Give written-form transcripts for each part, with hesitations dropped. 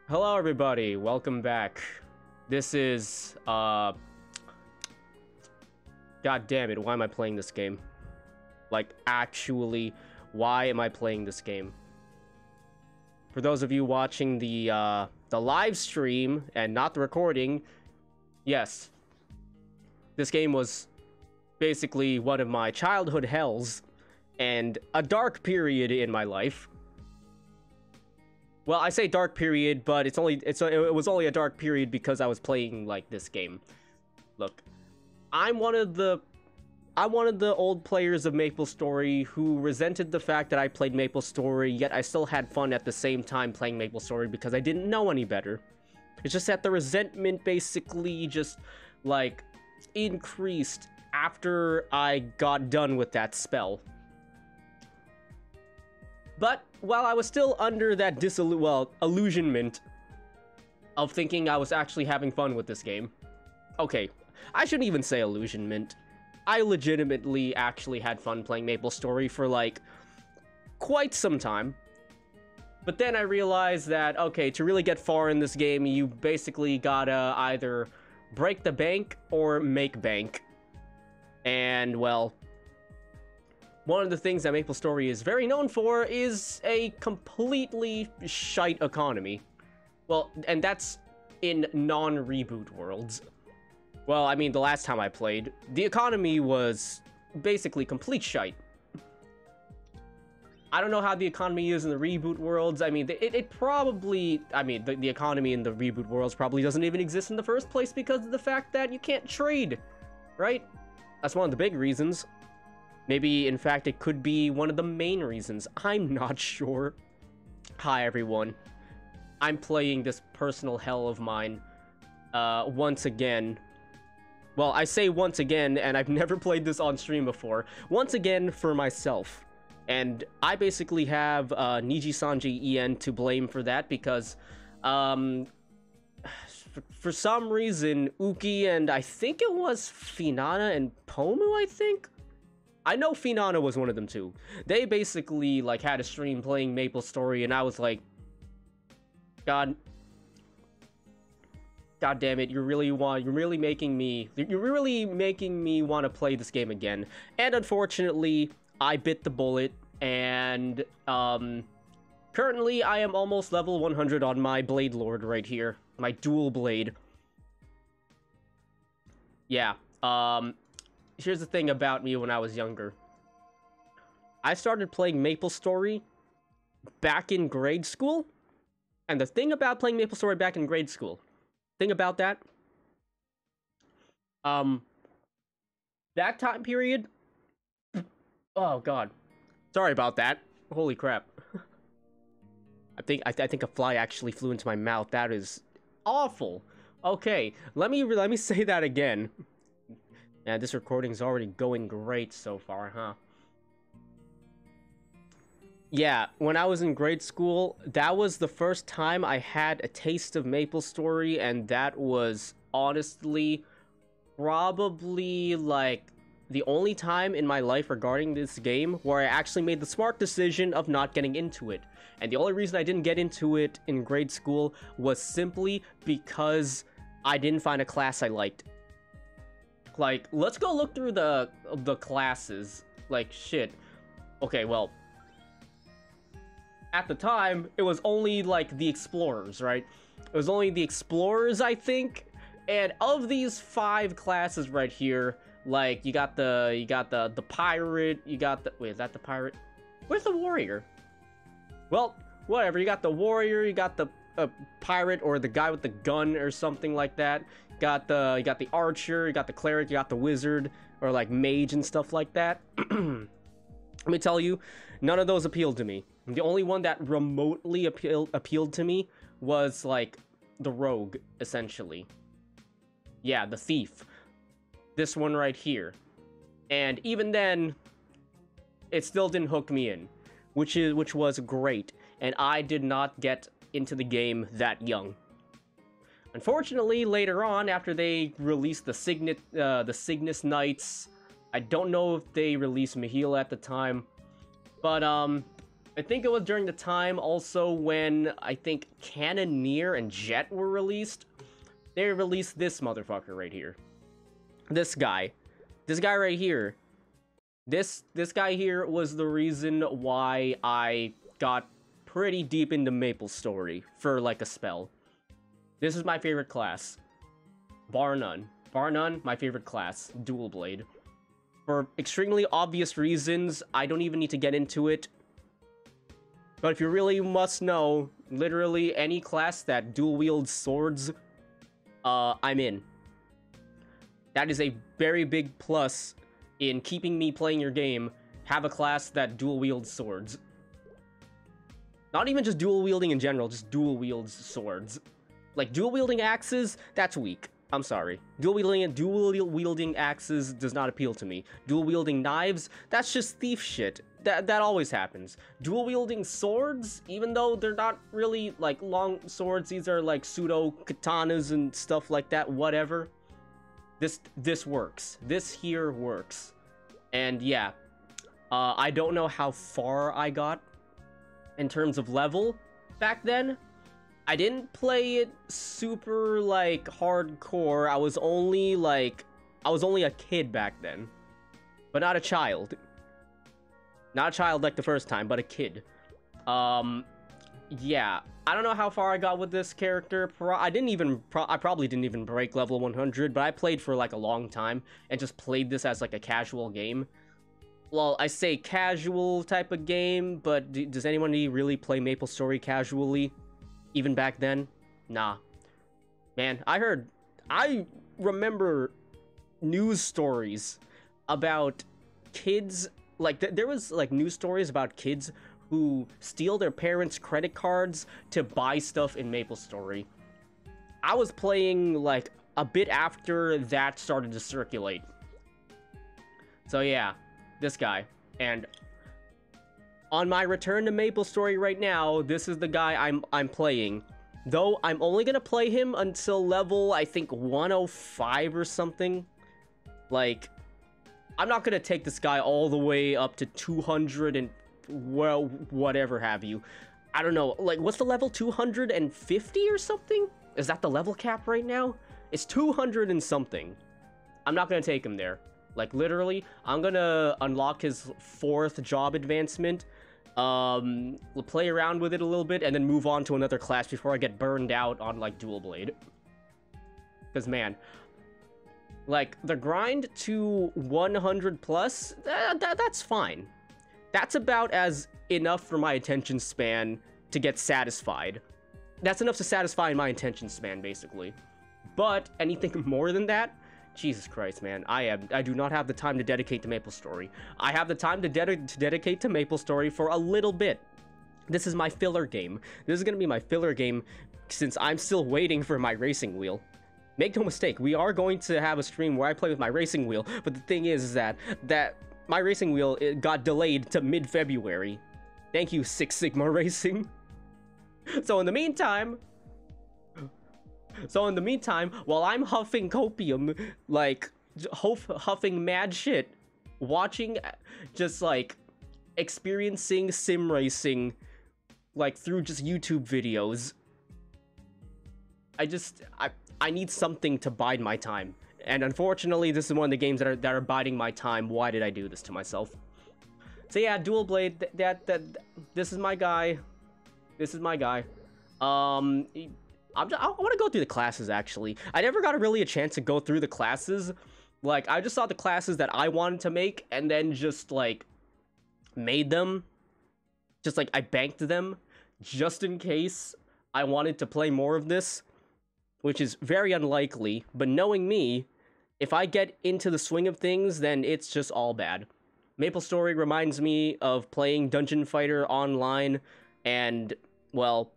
Hello everybody, welcome back. This is, God damn it, why am I playing this game? Like, actually, why am I playing this game? For those of you watching the live stream and not the recording, yes. This game was basically one of my childhood hells and a dark period in my life. Well, I say dark period, but it was only a dark period because I was playing like this game. Look, I'm one of the old players of MapleStory who resented the fact that I played MapleStory, yet I still had fun at the same time playing MapleStory because I didn't know any better. It's just that the resentment basically just like increased after I got done with that spell. But while I was still under that illusionment of thinking I was actually having fun with this game. Okay, I shouldn't even say illusionment. I legitimately actually had fun playing MapleStory for like quite some time. But then I realized that, okay, to really get far in this game, you basically gotta either break the bank or make bank. And well, one of the things that MapleStory is very known for is a completely shite economy. Well, and that's in non-reboot worlds. Well, I mean, the last time I played, the economy was basically complete shite. I don't know how the economy is in the reboot worlds. I mean, it probably... I mean, the economy in the reboot worlds probably doesn't even exist in the first place because of the fact that you can't trade, right? That's one of the big reasons. Maybe, in fact, it could be one of the main reasons. I'm not sure. Hi, everyone. I'm playing this personal hell of mine once again. Well, I say once again, and I've never played this on stream before. Once again for myself. And I basically have Niji Sanji En to blame for that because for some reason, Uki and I think it was Finana and Pomu, I think? I know Finana was one of them too. They basically like had a stream playing MapleStory, and I was like, God damn it! You're really making me want to play this game again. And unfortunately, I bit the bullet, and currently I am almost level 100 on my Blade Lord right here, my dual blade. Yeah. Here's the thing about me when I was younger. I started playing MapleStory back in grade school. And the thing about playing MapleStory back in grade school, thing about that, that time period, oh god, sorry about that. Holy crap. I think a fly actually flew into my mouth. That is awful. Okay, let me say that again. Yeah, this recording's already going great so far, huh? Yeah, when I was in grade school, that was the first time I had a taste of MapleStory, and that was honestly probably like the only time in my life regarding this game where I actually made the smart decision of not getting into it. And the only reason I didn't get into it in grade school was simply because I didn't find a class I liked. Like, let's go look through the classes. Like, shit. Okay, well, at the time, it was only, like, the Explorers, right? It was only the Explorers, I think. And of these 5 classes right here, like, you got the Pirate, you got the... Wait, is that the Pirate? Where's the Warrior? Well, whatever. You got the Warrior, you got the Pirate, or the guy with the gun, or something like that. You got the Archer, you got the Cleric, you got the Wizard, or like Mage and stuff like that. Let me tell you, none of those appealed to me. The only one that remotely appealed to me was like the Rogue, essentially. Yeah, the Thief. This one right here. And even then, it still didn't hook me in, which was great. And I did not get into the game that young. Unfortunately, later on, after they released the Cygnus Knights, I don't know if they released Mahil at the time, but I think it was during the time also when I think Cannoneer and Jet were released. They released this motherfucker right here. This guy right here. This guy here was the reason why I got pretty deep into MapleStory for like a spell. This is my favorite class, bar none. Bar none, my favorite class, Dual Blade. For extremely obvious reasons, I don't even need to get into it. But if you really must know, literally any class that dual wields swords, I'm in. That is a very big plus in keeping me playing your game. Have a class that dual wields swords. Not even just dual wielding in general, just dual wields swords. Like dual wielding axes, that's weak. I'm sorry. Dual wielding axes does not appeal to me. Dual wielding knives, that's just thief shit. That always happens. Dual wielding swords, even though they're not really like long swords, these are like pseudo katanas and stuff like that, whatever. This works. This here works. And yeah, I don't know how far I got in terms of level back then. I didn't play it super like hardcore. I was only a kid back then, but not a child. Not a child like the first time, but a kid. Yeah, I don't know how far I got with this character. I probably didn't even break level 100, but I played for like a long time and just played this as like a casual game. Well, I say casual type of game, but does anyone really play MapleStory casually? Even back then? Nah. Man, I remember news stories about kids, like, there was, like, news stories about kids who steal their parents' credit cards to buy stuff in MapleStory. I was playing, like, a bit after that started to circulate. So, yeah, this guy. And on my return to MapleStory right now, this is the guy I'm playing. Though I'm only gonna play him until level, I think, 105 or something. Like, I'm not gonna take this guy all the way up to 200 and, well, whatever have you. I don't know, like, what's the level? 250 or something? Is that the level cap right now? It's 200 and something. I'm not gonna take him there. Like, literally, I'm gonna unlock his 4th job advancement, play around with it a little bit, and then move on to another class before I get burned out on, like, Dual Blade. Because, man, like, the grind to 100 plus, that's fine. That's about as enough for my attention span to get satisfied. That's enough to satisfy my attention span, basically. But anything more than that, Jesus Christ, man, I do not have the time to dedicate to MapleStory. I have the time to dedicate to MapleStory for a little bit. This is my filler game. This is gonna be my filler game since I'm still waiting for my racing wheel. Make no mistake, we are going to have a stream where I play with my racing wheel, but the thing is that my racing wheel, it got delayed to mid-February. Thank you, Six Sigma Racing. So in the meantime, while I'm huffing copium, like, huffing mad shit, watching, just, like, experiencing sim racing, like, through just YouTube videos, I need something to bide my time. And unfortunately, this is one of the games that are biding my time. Why did I do this to myself? So yeah, Dual Blade, this is my guy. This is my guy. I want to go through the classes, actually. I never got really a chance to go through the classes. Like, I just saw the classes that I wanted to make, and then just, like, made them. Just, like, I banked them, just in case I wanted to play more of this, which is very unlikely. But knowing me, if I get into the swing of things, then it's just all bad. MapleStory reminds me of playing Dungeon Fighter online, and, well,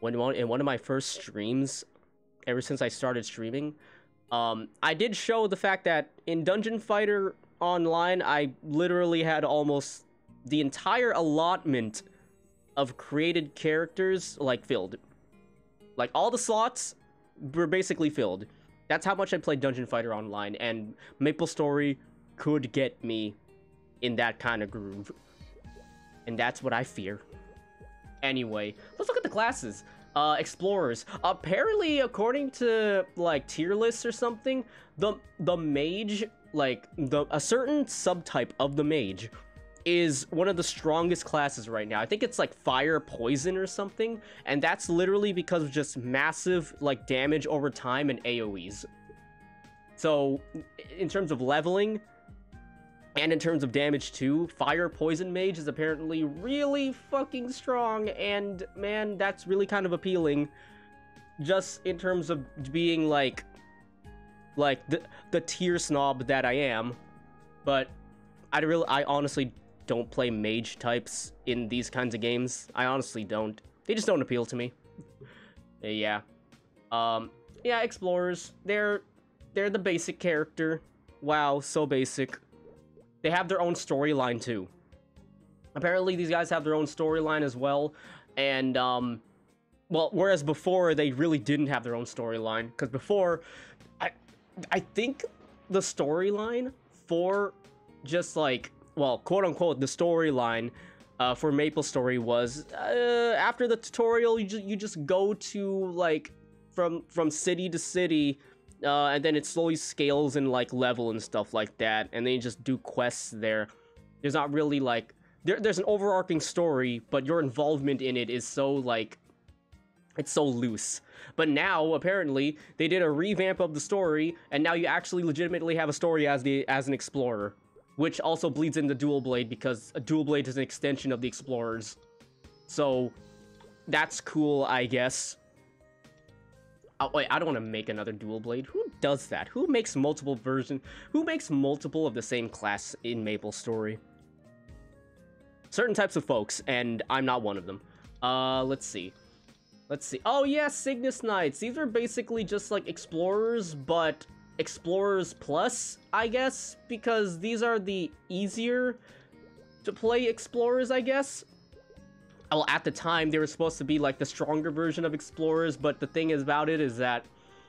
in one of my first streams, ever since I started streaming, I did show the fact that in Dungeon Fighter Online, I literally had almost the entire allotment of created characters, like, filled. Like, all the slots were basically filled. That's how much I played Dungeon Fighter Online, and MapleStory could get me in that kind of groove. And that's what I fear. Anyway, let's look at the classes. Explorers. Apparently, according to, like, tier lists or something, the mage, like, a certain subtype of the mage is one of the strongest classes right now. I think it's like fire poison or something, and that's literally because of just massive, like, damage over time and AoEs. So, in terms of leveling, and in terms of damage too, Fire Poison Mage is apparently really fucking strong, and man, that's really kind of appealing. Just in terms of being like the tier snob that I am. But I honestly don't play mage types in these kinds of games. I honestly don't. They just don't appeal to me. Yeah. Yeah, Explorers, they're the basic character. Wow, so basic. They have their own storyline too. Apparently these guys have their own storyline as well, and well, whereas before they really didn't have their own storyline, because before I think the storyline for just like, well, quote unquote, the storyline for MapleStory was after the tutorial you just go to like from city to city. And then it slowly scales in, like, level and stuff like that, and then you just do quests there. There's not really, like... There's an overarching story, but your involvement in it is so, like... It's so loose. But now, apparently, they did a revamp of the story, and now you actually legitimately have a story as an explorer. Which also bleeds into Dual Blade, because a Dual Blade is an extension of the Explorers. So, that's cool, I guess. Oh, wait, I don't want to make another Dual Blade. Who does that? Who makes multiple versions? Who makes multiple of the same class in MapleStory? Certain types of folks, and I'm not one of them. Let's see. Oh, yeah, Cygnus Knights. These are basically just, like, Explorers, but Explorers Plus, I guess, because these are the easier to play Explorers, I guess. Well, at the time, they were supposed to be, like, the stronger version of Explorers, but the thing about it is that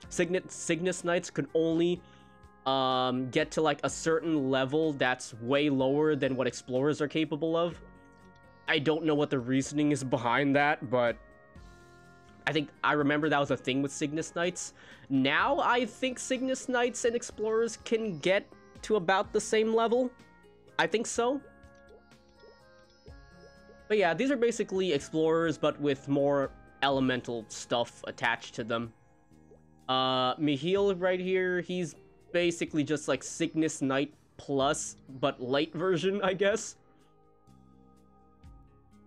Cygnus Knights could only get to, like, a certain level that's way lower than what Explorers are capable of. I don't know what the reasoning is behind that, but I remember that was a thing with Cygnus Knights. Now, I think Cygnus Knights and Explorers can get to about the same level. I think so. But yeah, these are basically Explorers, but with more elemental stuff attached to them. Michiel right here, he's basically just like Cygnus Knight Plus, but light version, I guess.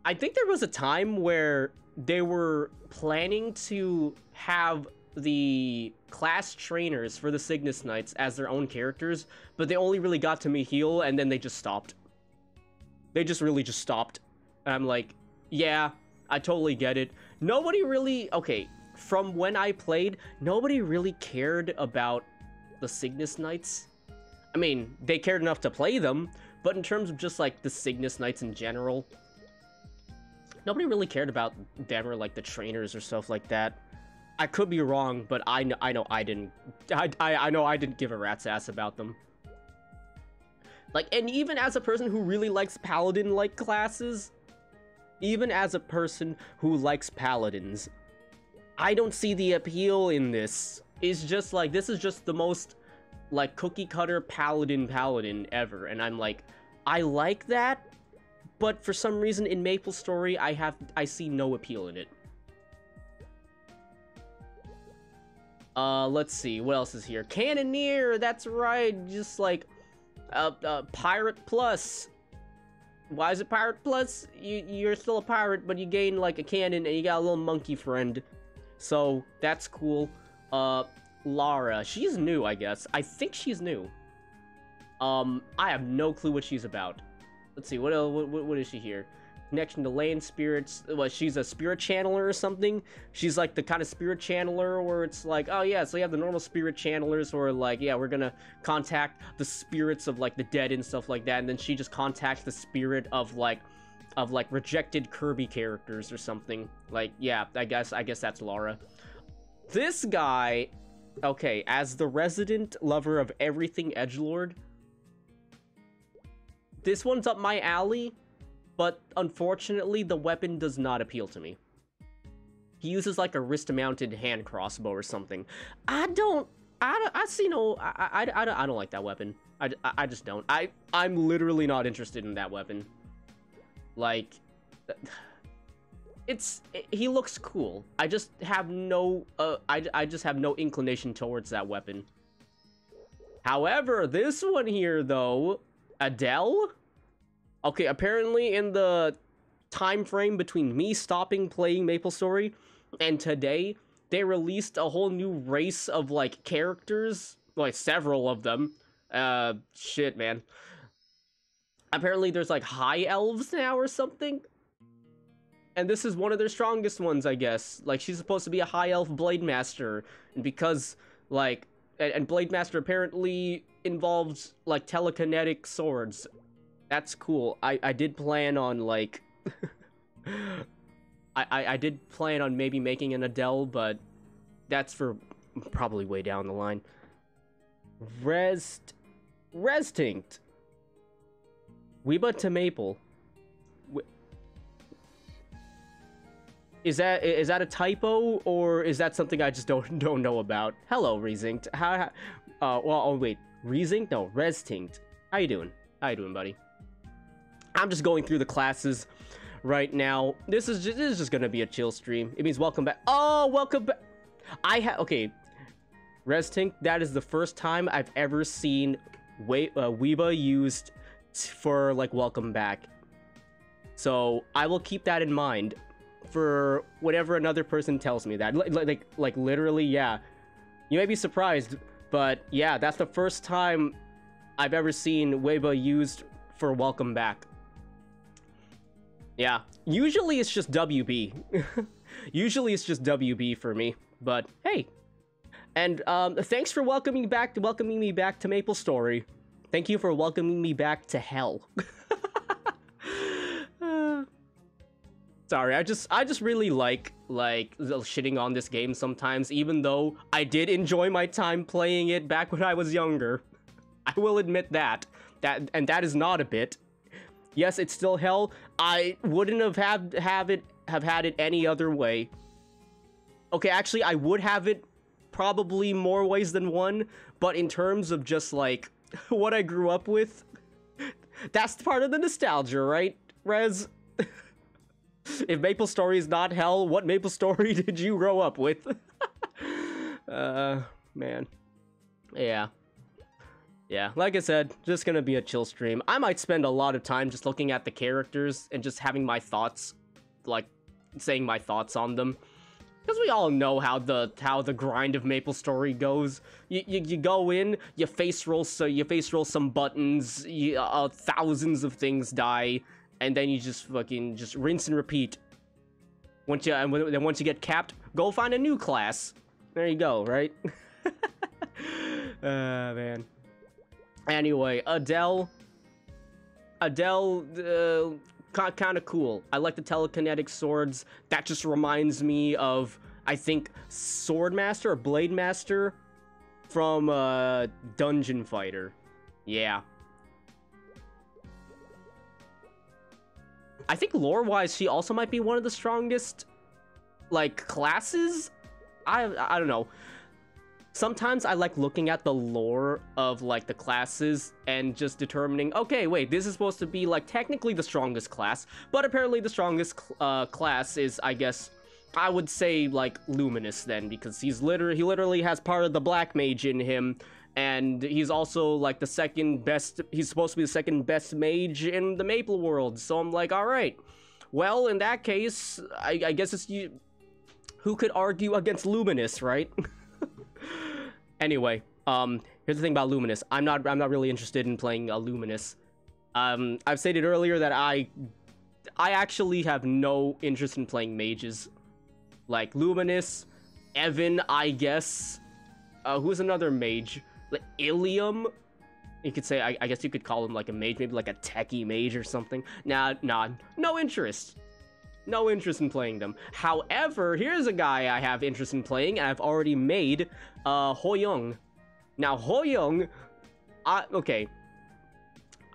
I think there was a time where they were planning to have the class trainers for the Cygnus Knights as their own characters, but they only really got to Michiel, and then they just stopped. They just really just stopped. I'm like, yeah, I totally get it. Nobody really... Okay, from when I played, nobody really cared about the Cygnus Knights. I mean, they cared enough to play them, but in terms of just, like, the Cygnus Knights in general, nobody really cared about them or, like, the trainers or stuff like that. I could be wrong, but I know I didn't... I know I didn't give a rat's ass about them. Like, and even as a person who really likes Paladin-like classes... Even as a person who likes Paladins, I don't see the appeal in this. It's just like, this is just the most, like, cookie-cutter Paladin ever. And I'm like, I like that, but for some reason in MapleStory, I see no appeal in it. Let's see, what else is here? Cannoneer, that's right, just like, Pirate Plus. Why is it Pirate Plus? You're still a pirate, but you gain, like, a cannon, and you got a little monkey friend. So, that's cool. Lara. She's new, I guess. I think she's new. I have no clue what she's about. Let's see, what is she here? Connection to land spirits. What, she's a spirit channeler or something? She's like the kind of spirit channeler where it's like, oh yeah, so you have the normal spirit channelers where like, yeah, we're gonna contact the spirits of like the dead and stuff like that, and then she just contacts the spirit of like rejected Kirby characters or something. Like, yeah, I guess that's Lara. This guy, okay, as the resident lover of everything edgelord, this one's up my alley. but unfortunately, the weapon does not appeal to me. He uses like a wrist-mounted hand crossbow or something. I don't like that weapon. I just don't. I'm literally not interested in that weapon. Like, he looks cool. I just have no I just have no inclination towards that weapon. However, this one here though, Adele? Okay, apparently in the time frame between me stopping playing MapleStory and today, they released a whole new race of like characters, like several of them. Shit, man. Apparently there's like high elves now or something. And this is one of their strongest ones, I guess. Like, she's supposed to be a high elf blade master, and because like and blade master apparently involves like telekinetic swords. That's cool. I did plan on like I did plan on maybe making an Adele, but that's for probably way down the line. Restinct. Weeba to Maple. Is that a typo, or is that something I just don't know about? Hello, Restinct. Oh wait, Restinct? No, Restinct. How you doing? How you doing, buddy? I'm just going through the classes right now. This is just gonna be a chill stream. It means welcome back. Oh, welcome back. Okay. Restinct, that is the first time I've ever seen Weeba used for like welcome back. So I will keep that in mind for whatever another person tells me that. Like literally, yeah. You may be surprised, but yeah, that's the first time I've ever seen Weeba used for welcome back. Yeah, usually it's just WB. Usually it's just WB for me, but hey. And thanks for welcoming me back to MapleStory. Thank you for welcoming me back to hell. Sorry, I just really like shitting on this game sometimes, even though I did enjoy my time playing it back when I was younger. I will admit that that is not a bit. Yes, it's still hell. I wouldn't have had it any other way. Okay, actually, I would have it probably more ways than one, but in terms of just like what I grew up with, that's part of the nostalgia, right, Rez? If MapleStory is not hell, what MapleStory did you grow up with? Man. Yeah, like I said, just gonna be a chill stream. I might spend a lot of time just looking at the characters and just having my thoughts, like, saying my thoughts on them. Because we all know how the grind of MapleStory goes. You go in, you face roll some buttons, thousands of things die, and then you just fucking rinse and repeat. Once you get capped, go find a new class. There you go, right? Man. Anyway, Adele, kind of cool. I like the telekinetic swords. That just reminds me of, I think, Swordmaster or Blade Master from Dungeon Fighter. Yeah. I think lore-wise, she also might be one of the strongest, like, classes? I don't know. Sometimes I like looking at the lore of, like, the classes and just determining, okay, wait, this is supposed to be, like, technically the strongest class, but apparently the strongest class is, I guess, I would say, like, Luminous then, because he literally has part of the Black Mage in him, and he's also, like, he's supposed to be the second best mage in the Maple world, so I'm like, alright, well, in that case, I guess it's you. Who could argue against Luminous, right? Anyway, here's the thing about Luminous. I'm not really interested in playing Luminous. I've stated earlier that I actually have no interest in playing mages. Like Luminous, Evan, I guess. Who's another mage? Like Ilium? You could say, I guess you could call him like a mage, maybe like a techie mage or something. Nah, no interest. No interest in playing them. However, here's a guy I have interest in playing, and I've already made, Hoyoung. Now, Hoyoung, okay.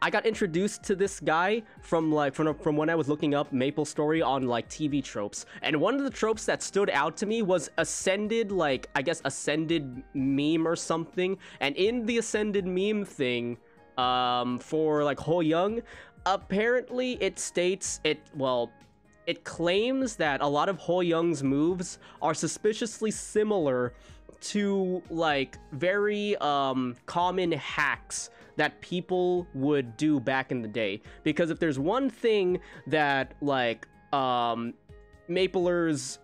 I got introduced to this guy from when I was looking up MapleStory on like TV tropes, and one of the tropes that stood out to me was Ascended, like I guess Ascended meme or something. And in the Ascended meme thing, for like Ho Young, apparently it states it claims that a lot of Ho Young's moves are suspiciously similar to like very common hacks that people would do back in the day. Because if there's one thing that like Maplers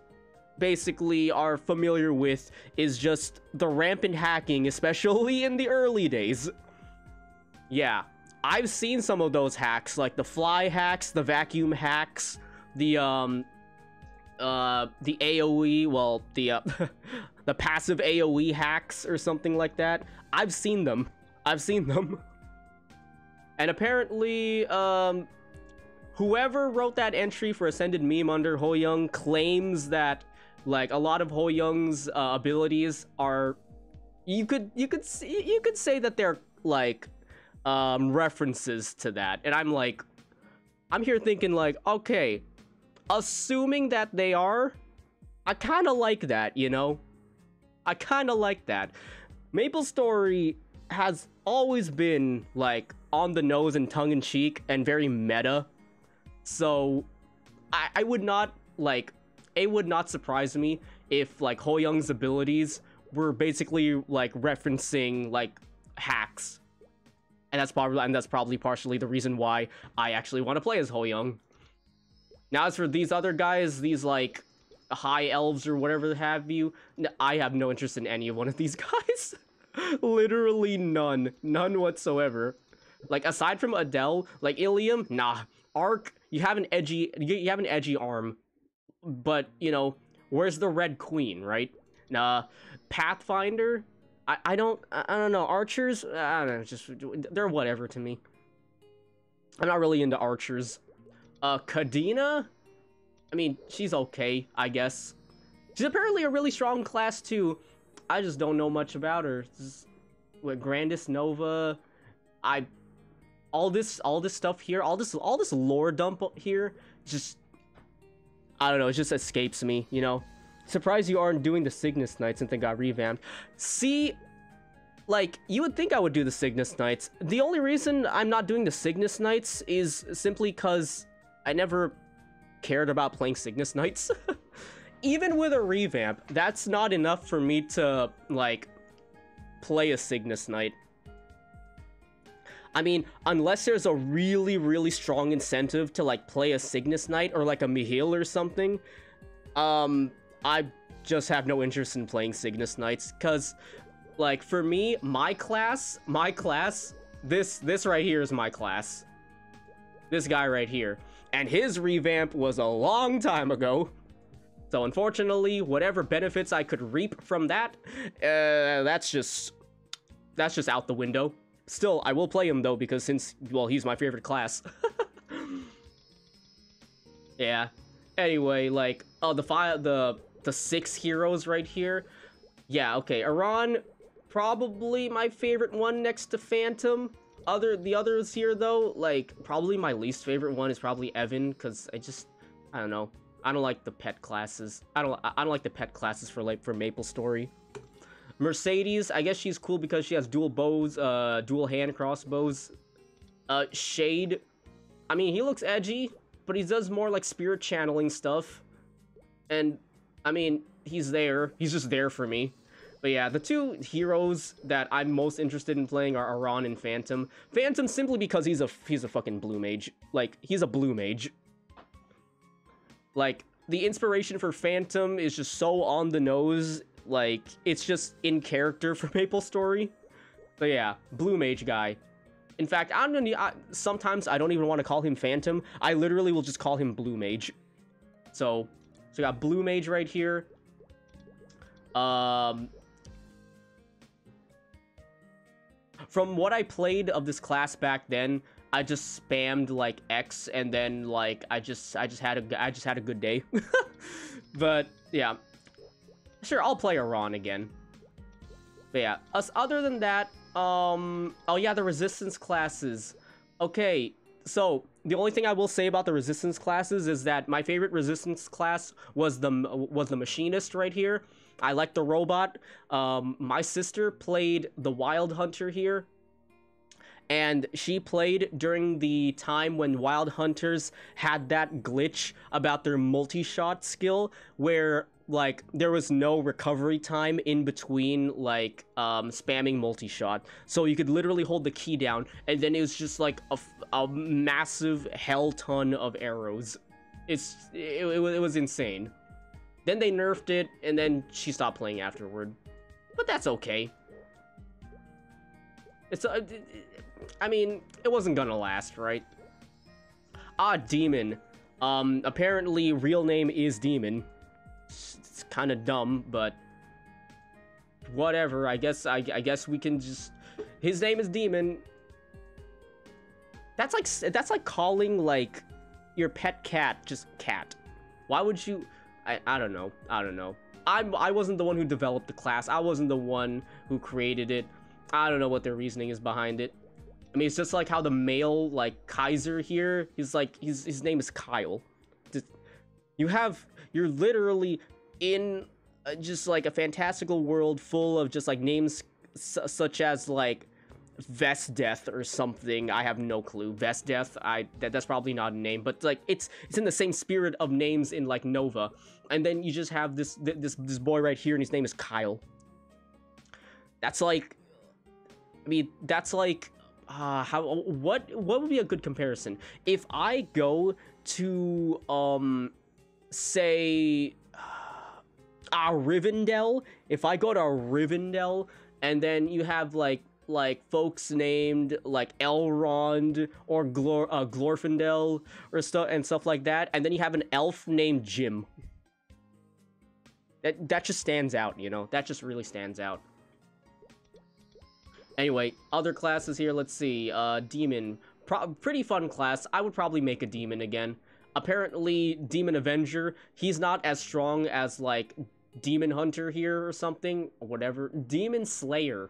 basically are familiar with, is just the rampant hacking, especially in the early days. Yeah, I've seen some of those hacks, like the fly hacks, the vacuum hacks, the AoE, well, the the passive AoE hacks or something like that. I've seen them. And apparently, whoever wrote that entry for Ascended meme under Ho Young claims that like a lot of Ho Young's abilities are, you could say that they're like references to that. And I'm here thinking like, okay, assuming that they are, I kind of like that, you know? I kind of like that. MapleStory has always been like on the nose and tongue-in-cheek and very meta, so I would not like, it would not surprise me if like Ho Young's abilities were basically like referencing like hacks, and that's probably partially the reason why I actually want to play as Ho Young. Now, as for these other guys, these like high elves or whatever have you, I have no interest in any of one of these guys. Literally none whatsoever. Like aside from Adele, like Ilium, nah. Arc, you have an edgy arm, but you know, where's the Red Queen, right? Nah. Pathfinder, I don't know. Archers, I don't know, just they're whatever to me. I'm not really into archers. Kadena, I mean, she's okay, I guess. She's apparently a really strong class too. I just don't know much about her. With Grandis Nova, all this stuff here, all this lore dump here, just, I don't know, it just escapes me, you know. Surprised you aren't doing the Cygnus Knights since they got revamped. See, like, you would think I would do the Cygnus Knights. The only reason I'm not doing the Cygnus Knights is simply because I never cared about playing Cygnus Knights. Even with a revamp, that's not enough for me to, like, play a Cygnus Knight. I mean, unless there's a really, really strong incentive to, like, play a Cygnus Knight or, like, a Mihil or something, I just have no interest in playing Cygnus Knights, because, like, for me, my class, this right here is my class. This guy right here. And his revamp was a long time ago. So unfortunately, whatever benefits I could reap from that, that's just out the window. Still, I will play him though, because since, well, he's my favorite class. Yeah. Anyway, like, the 6 heroes right here. Yeah, okay. Iran, probably my favorite one next to Phantom. The others here though, like, probably my least favorite one is probably Evan, because I don't know. I don't like the pet classes. I don't like the pet classes for MapleStory. Mercedes, I guess she's cool because she has dual bows, dual hand crossbows. Shade, I mean, he looks edgy, but he does more like spirit channeling stuff. And I mean, he's just there for me. But yeah, the 2 heroes that I'm most interested in playing are Iran and Phantom. Phantom simply because he's a fucking blue mage. Like, he's a blue mage. Like, the inspiration for Phantom is just so on the nose, like, it's just in character for MapleStory. But yeah, blue mage guy. In fact, sometimes I don't even want to call him Phantom. I literally will just call him blue mage. So we got blue mage right here. From what I played of this class back then, I just spammed like X, and then like I just had a good day. But yeah, sure, I'll play Iran again. But yeah, other than that, oh yeah, the resistance classes. Okay, so the only thing I will say about the resistance classes is that my favorite resistance class was the machinist right here. I like the robot. My sister played the wild hunter here, and she played during the time when wild hunters had that glitch about their multi-shot skill where like there was no recovery time in between like spamming multi-shot, so you could literally hold the key down and then it was just like a massive hell ton of arrows. It was insane. Then they nerfed it and then she stopped playing afterward, but that's okay. It's I mean, it wasn't gonna last, right? Ah, Demon. Apparently real name is Demon. It's kind of dumb, but whatever. I guess we can just. His name is Demon. That's like calling like your pet cat just cat. Why would you? I don't know. I don't know. I wasn't the one who developed the class. I wasn't the one who created it. I don't know what their reasoning is behind it. I mean, it's just like how the male like Kaiser here. He's like his name is Kyle. Just, you're literally in just like a fantastical world full of just like names such as like Vestdeath or something. I have no clue. Vestdeath. That's probably not a name, but like it's in the same spirit of names in like Nova. And then you just have this boy right here, and his name is Kyle. That's like, I mean, that's like, what would be a good comparison? If I go to say Rivendell, if I go to Rivendell and then you have like folks named like Elrond or Glorfindel or stuff like that, and then you have an elf named Jim. That just stands out, you know? That just really stands out. Anyway, other classes here, let's see. Demon. Pretty fun class. I would probably make a Demon again. Apparently, Demon Avenger, he's not as strong as, like, Demon Hunter here or something. Or whatever. Demon Slayer.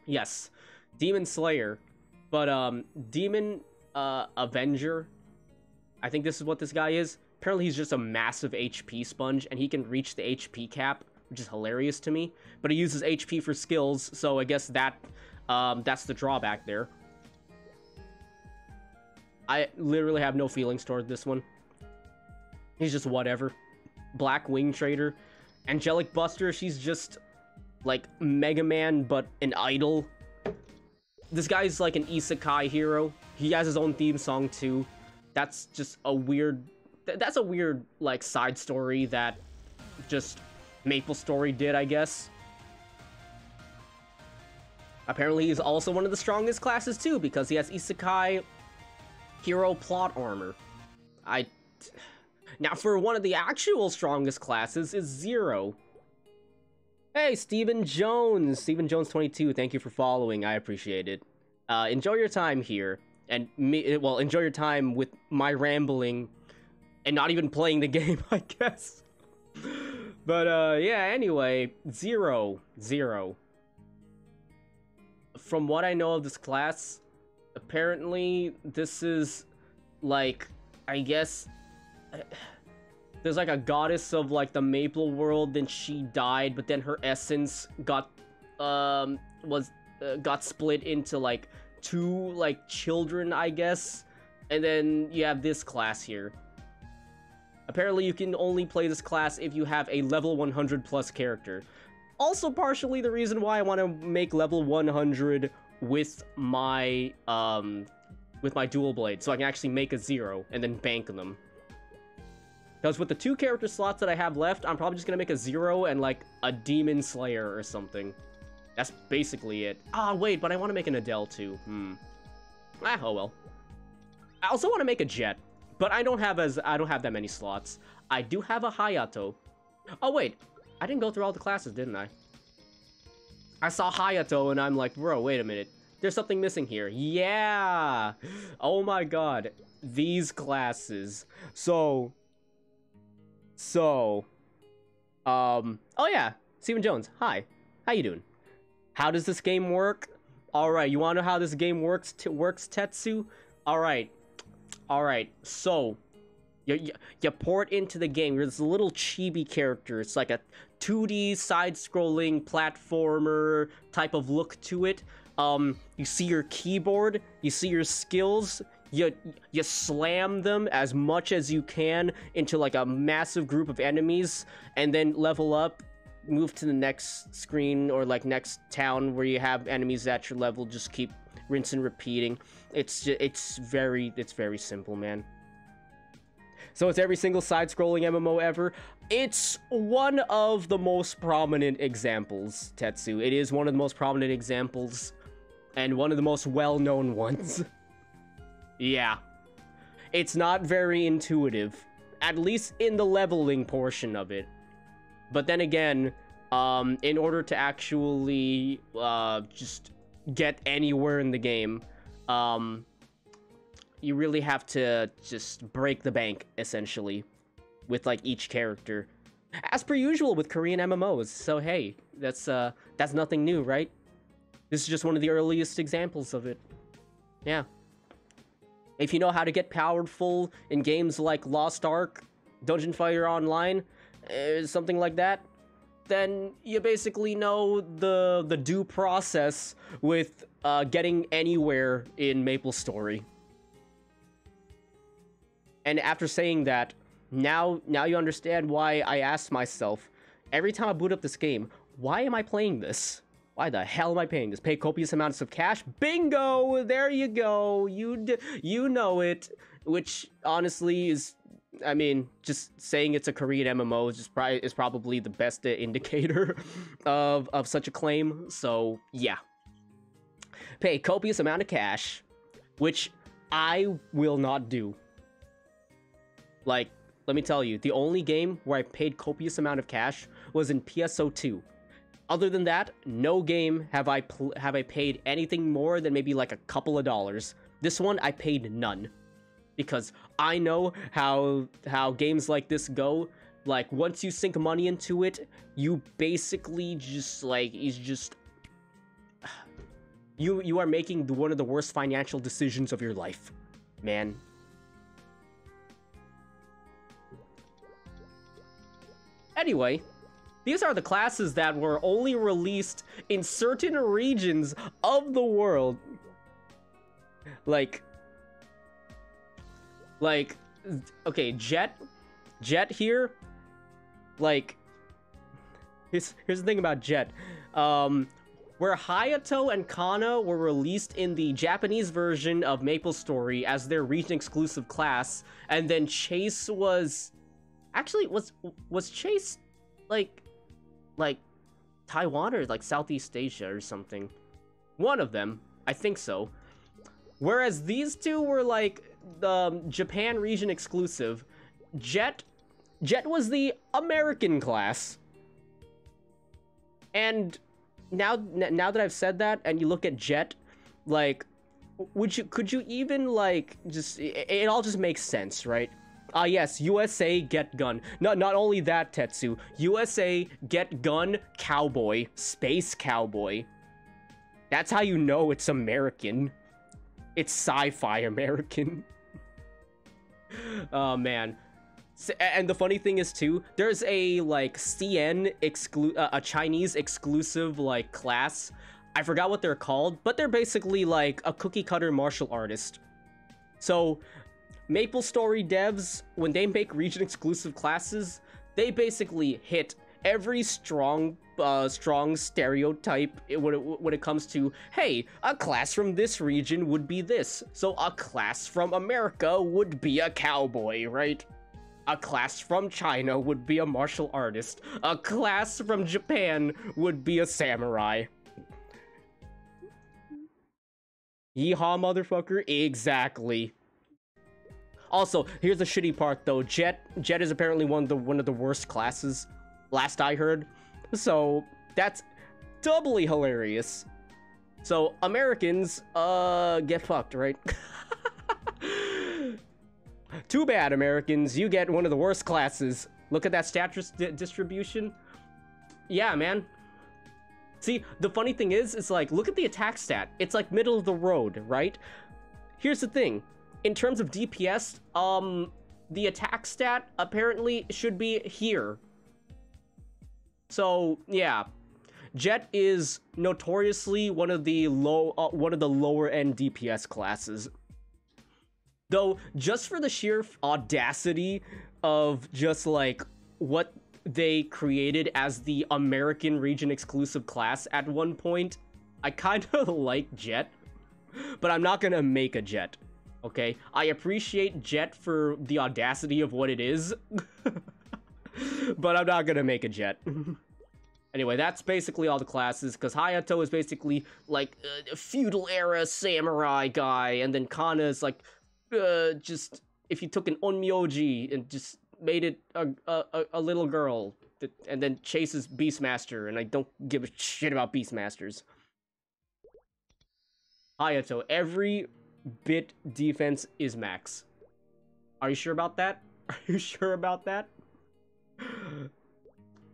Yes. Demon Slayer. But, Demon, Avenger. I think this is what this guy is. Apparently, he's just a massive HP sponge, and he can reach the HP cap, which is hilarious to me. But he uses HP for skills, so I guess that that's the drawback there. I literally have no feelings toward this one. He's just whatever. Black Wing Trader. Angelic Buster, she's just like Mega Man, but an idol. This guy's like an isekai hero. He has his own theme song too. That's just a weird... That's a weird, like, side story that just MapleStory did, I guess. Apparently, he's also one of the strongest classes, too, because he has Isekai Hero Plot Armor. Now, for one of the actual strongest classes is Zero. Hey, Steven Jones! Steven Jones 22, thank you for following. I appreciate it. Enjoy your time here. And enjoy your time with my rambling and not even playing the game, I guess. But, yeah, anyway, Zero. From what I know of this class, apparently this is, like, I guess, there's, like, a goddess of, like, the Maple world, then she died, but then her essence got split into, like, two, like, children, I guess, and then you have this class here. Apparently, you can only play this class if you have a level 100 plus character. Also, partially the reason why I want to make level 100 with my dual blade, so I can actually make a Zero and then bank them. Because with the 2 character slots that I have left, I'm probably just gonna make a Zero and like a Demon Slayer or something. That's basically it. Ah, wait, but I want to make an Adele too. Oh well. I also want to make a Jet. But I don't have that many slots. I do have a Hayato. Oh wait, I didn't go through all the classes, didn't I? I saw Hayato and I'm like, bro, wait a minute. There's something missing here. Yeah! Oh my god. These classes. Oh yeah. Steven Jones, hi. How you doing? How does this game work? Alright, you wanna know how this game works, Tetsu? Alright. Alright, so... You port into the game. There's a little chibi character. It's like a 2D side-scrolling platformer type of look to it. You see your keyboard, you see your skills, you slam them as much as you can into like a massive group of enemies, and then level up, move to the next screen or like next town where you have enemies at your level. Just keep rinse and repeating. It's very simple, man. So it's every single side-scrolling MMO ever. It's one of the most prominent examples, Tetsu. It is one of the most prominent examples, and one of the most well-known ones. Yeah. It's not very intuitive, at least in the leveling portion of it. But then again, in order to actually just get anywhere in the game, you really have to just break the bank, essentially, with like each character, as per usual with Korean MMOs. So hey, that's nothing new, right? This is just one of the earliest examples of it. Yeah. If you know how to get powerful in games like Lost Ark, Dungeon Fighter Online, something like that, then you basically know the due process with getting anywhere in MapleStory. And after saying that, now you understand why I asked myself, every time I boot up this game, why am I playing this? Why the hell am I paying this? Pay copious amounts of cash? Bingo! There you go. You know it. Which, honestly, is... I mean, just saying it's a Korean MMO is probably the best indicator of such a claim. So, yeah. Pay copious amount of cash, which I will not do. Like, let me tell you, the only game where I paid copious amount of cash was in PSO2. Other than that, no game have I paid anything more than maybe like a couple of dollars. This one, I paid none. Because I know how games like this go. Like, once you sink money into it, you basically just, like, you are making one of the worst financial decisions of your life, man. Anyway, these are the classes that were only released in certain regions of the world. Like, okay, Jet here, like, here's the thing about Jet. Where Hayato and Kana were released in the Japanese version of MapleStory as their region-exclusive class, and then Chase was... Actually, was Chase, like Taiwan or, like, Southeast Asia or something? One of them, I think so. Whereas these two were, like, the Japan region exclusive. Jet was the American class. And now that I've said that, and you look at Jet, like, could you even, like, just... It all just makes sense, right? Yes, USA, get gun. Not only that, Tetsu. USA, get gun, cowboy, space cowboy. That's how you know it's American. It's sci-fi American. Oh, man. And the funny thing is, too, there's a, like, CN a Chinese exclusive, like, class. I forgot what they're called, but they're basically, like, a cookie-cutter martial artist. So... MapleStory devs, when they make region-exclusive classes, they basically hit every strong stereotype when it comes to, hey, a class from this region would be this, so a class from America would be a cowboy, right? A class from China would be a martial artist. A class from Japan would be a samurai. Yeehaw, motherfucker. Exactly. Also, here's the shitty part, though. Jet is apparently one of the worst classes, last I heard. So, that's doubly hilarious. So, Americans, get fucked, right? Too bad, Americans. You get one of the worst classes. Look at that status distribution. Yeah, man. See, the funny thing is like, look at the attack stat. It's like middle of the road, right? Here's the thing. In terms of DPS, the attack stat apparently should be here. So, yeah. Jet is notoriously one of the lower end DPS classes. Though, just for the sheer audacity of just like what they created as the American region exclusive class at one point, I kind of like Jet, but I'm not gonna make a Jet. Okay, I appreciate Jet for the audacity of what it is, but I'm not gonna make a Jet. Anyway, that's basically all the classes, because Hayato is basically, like, a feudal era samurai guy, and then Kana is, like, just, if you took an onmyoji and just made it a little girl, and then chases Beastmaster, and I don't give a shit about Beastmasters. Hayato, every bit defense is max. Are you sure about that? Are you sure about that?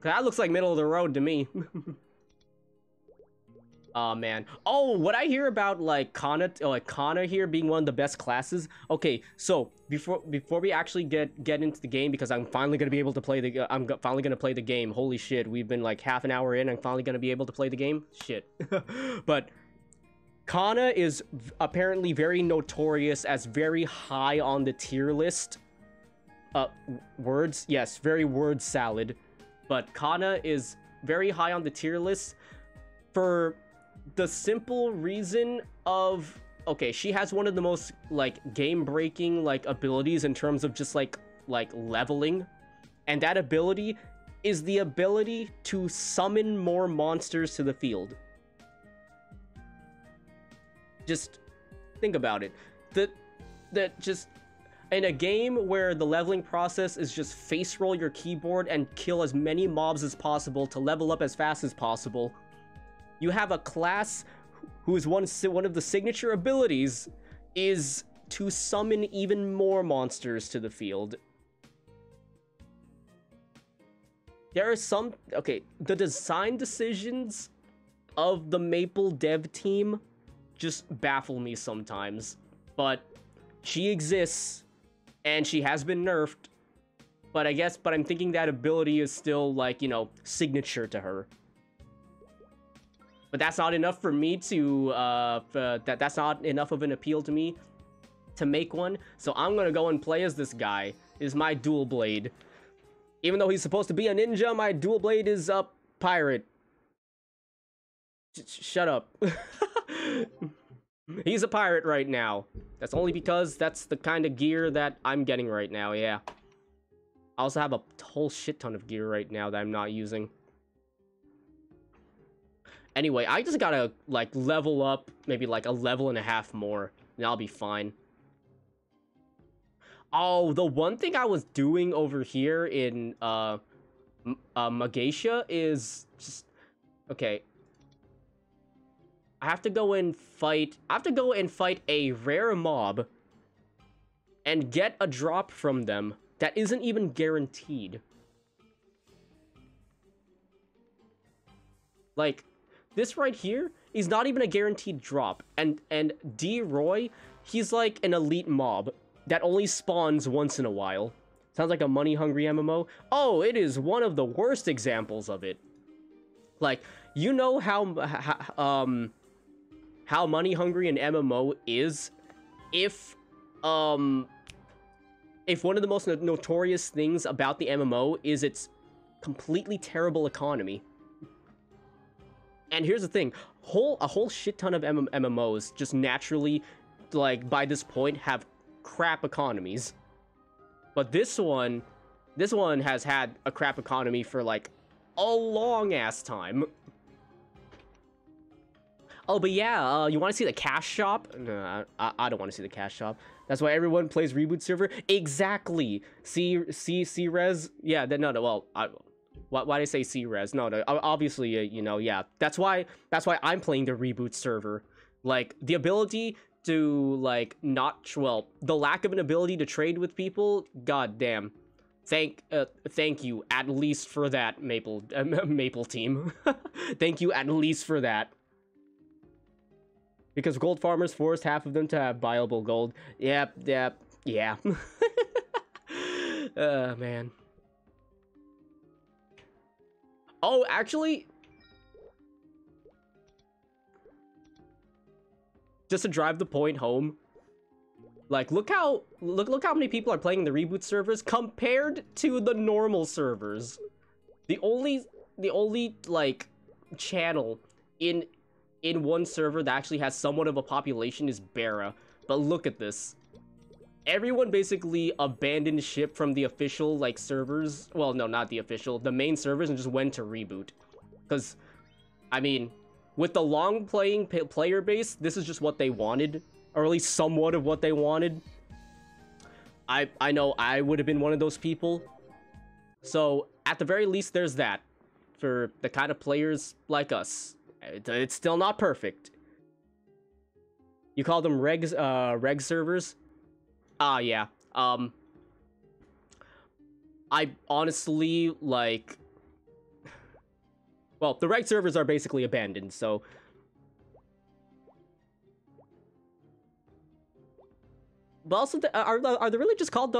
That looks like middle of the road to me. Oh man. Oh, what I hear about like Kana here being one of the best classes. Okay, so before we actually get into the game, because I'm finally gonna be able to play the finally gonna play the game. Holy shit, we've been like half an hour in. I'm finally gonna be able to play the game. Shit. But Kana is apparently very notorious as very high on the tier list. Words? Yes, very word salad. But Kana is very high on the tier list for the simple reason of, okay, she has one of the most, like, game-breaking, like, abilities in terms of just, like leveling. And that ability is the ability to summon more monsters to the field. Just think about it. That just... In a game where the leveling process is just face roll your keyboard and kill as many mobs as possible to level up as fast as possible, you have a class whose one of the signature abilities is to summon even more monsters to the field. There are some... Okay, the design decisions of the Maple dev team just baffle me sometimes, but she exists. And she has been nerfed, but I'm thinking that ability is still, like, you know, signature to her. But that's not enough for me to, that's not enough of an appeal to me to make one. So I'm gonna go and play as this guy. Is my dual blade. Even though he's supposed to be a ninja, my dual blade is a pirate. Shut up. He's a pirate right now. That's only because that's the kind of gear that I'm getting right now, yeah. I also have a whole shit ton of gear right now that I'm not using. Anyway, I just gotta, like, level up maybe, like, a level and a half more, and I'll be fine. Oh, the one thing I was doing over here in, Magatia is just... Okay. I have to go and fight a rare mob and get a drop from them that isn't even guaranteed. Like, this right here is not even a guaranteed drop. And VRoid, he's like an elite mob that only spawns once in a while. Sounds like a money-hungry MMO. Oh, it is one of the worst examples of it. Like, you know how money hungry an MMO is if one of the most notorious things about the MMO is its completely terrible economy. And here's the thing, a whole shit ton of MMOs just naturally, like, by this point have crap economies. But this one has had a crap economy for, like, a long ass time. Oh, but yeah, you want to see the cash shop? No, I don't want to see the cash shop. That's why everyone plays Reboot Server. Exactly. C-Res? Yeah, no, well, why did I say C-Res? No, obviously, you know, yeah. That's why I'm playing the Reboot Server. Like, the ability to, like, the lack of an ability to trade with people, god damn. Thank you at least for that, Maple team. Thank you at least for that. Because gold farmers forced half of them to have buyable gold. Yep, yeah. Man. Oh, actually, just to drive the point home, like, look how many people are playing the reboot servers compared to the normal servers. The only like channel in one server that actually has somewhat of a population is Bara. But look at this. Everyone basically abandoned ship from the official, like, servers. Well, no, not the official. The main servers, and just went to reboot. Because, I mean, with the long playing player base, this is just what they wanted. Or at least somewhat of what they wanted. I know I would have been one of those people. So, at the very least, there's that. For the kind of players like us. It's still not perfect. You call them reg servers? Yeah. I honestly, like... Well, the reg servers are basically abandoned, so... But also, are they really just called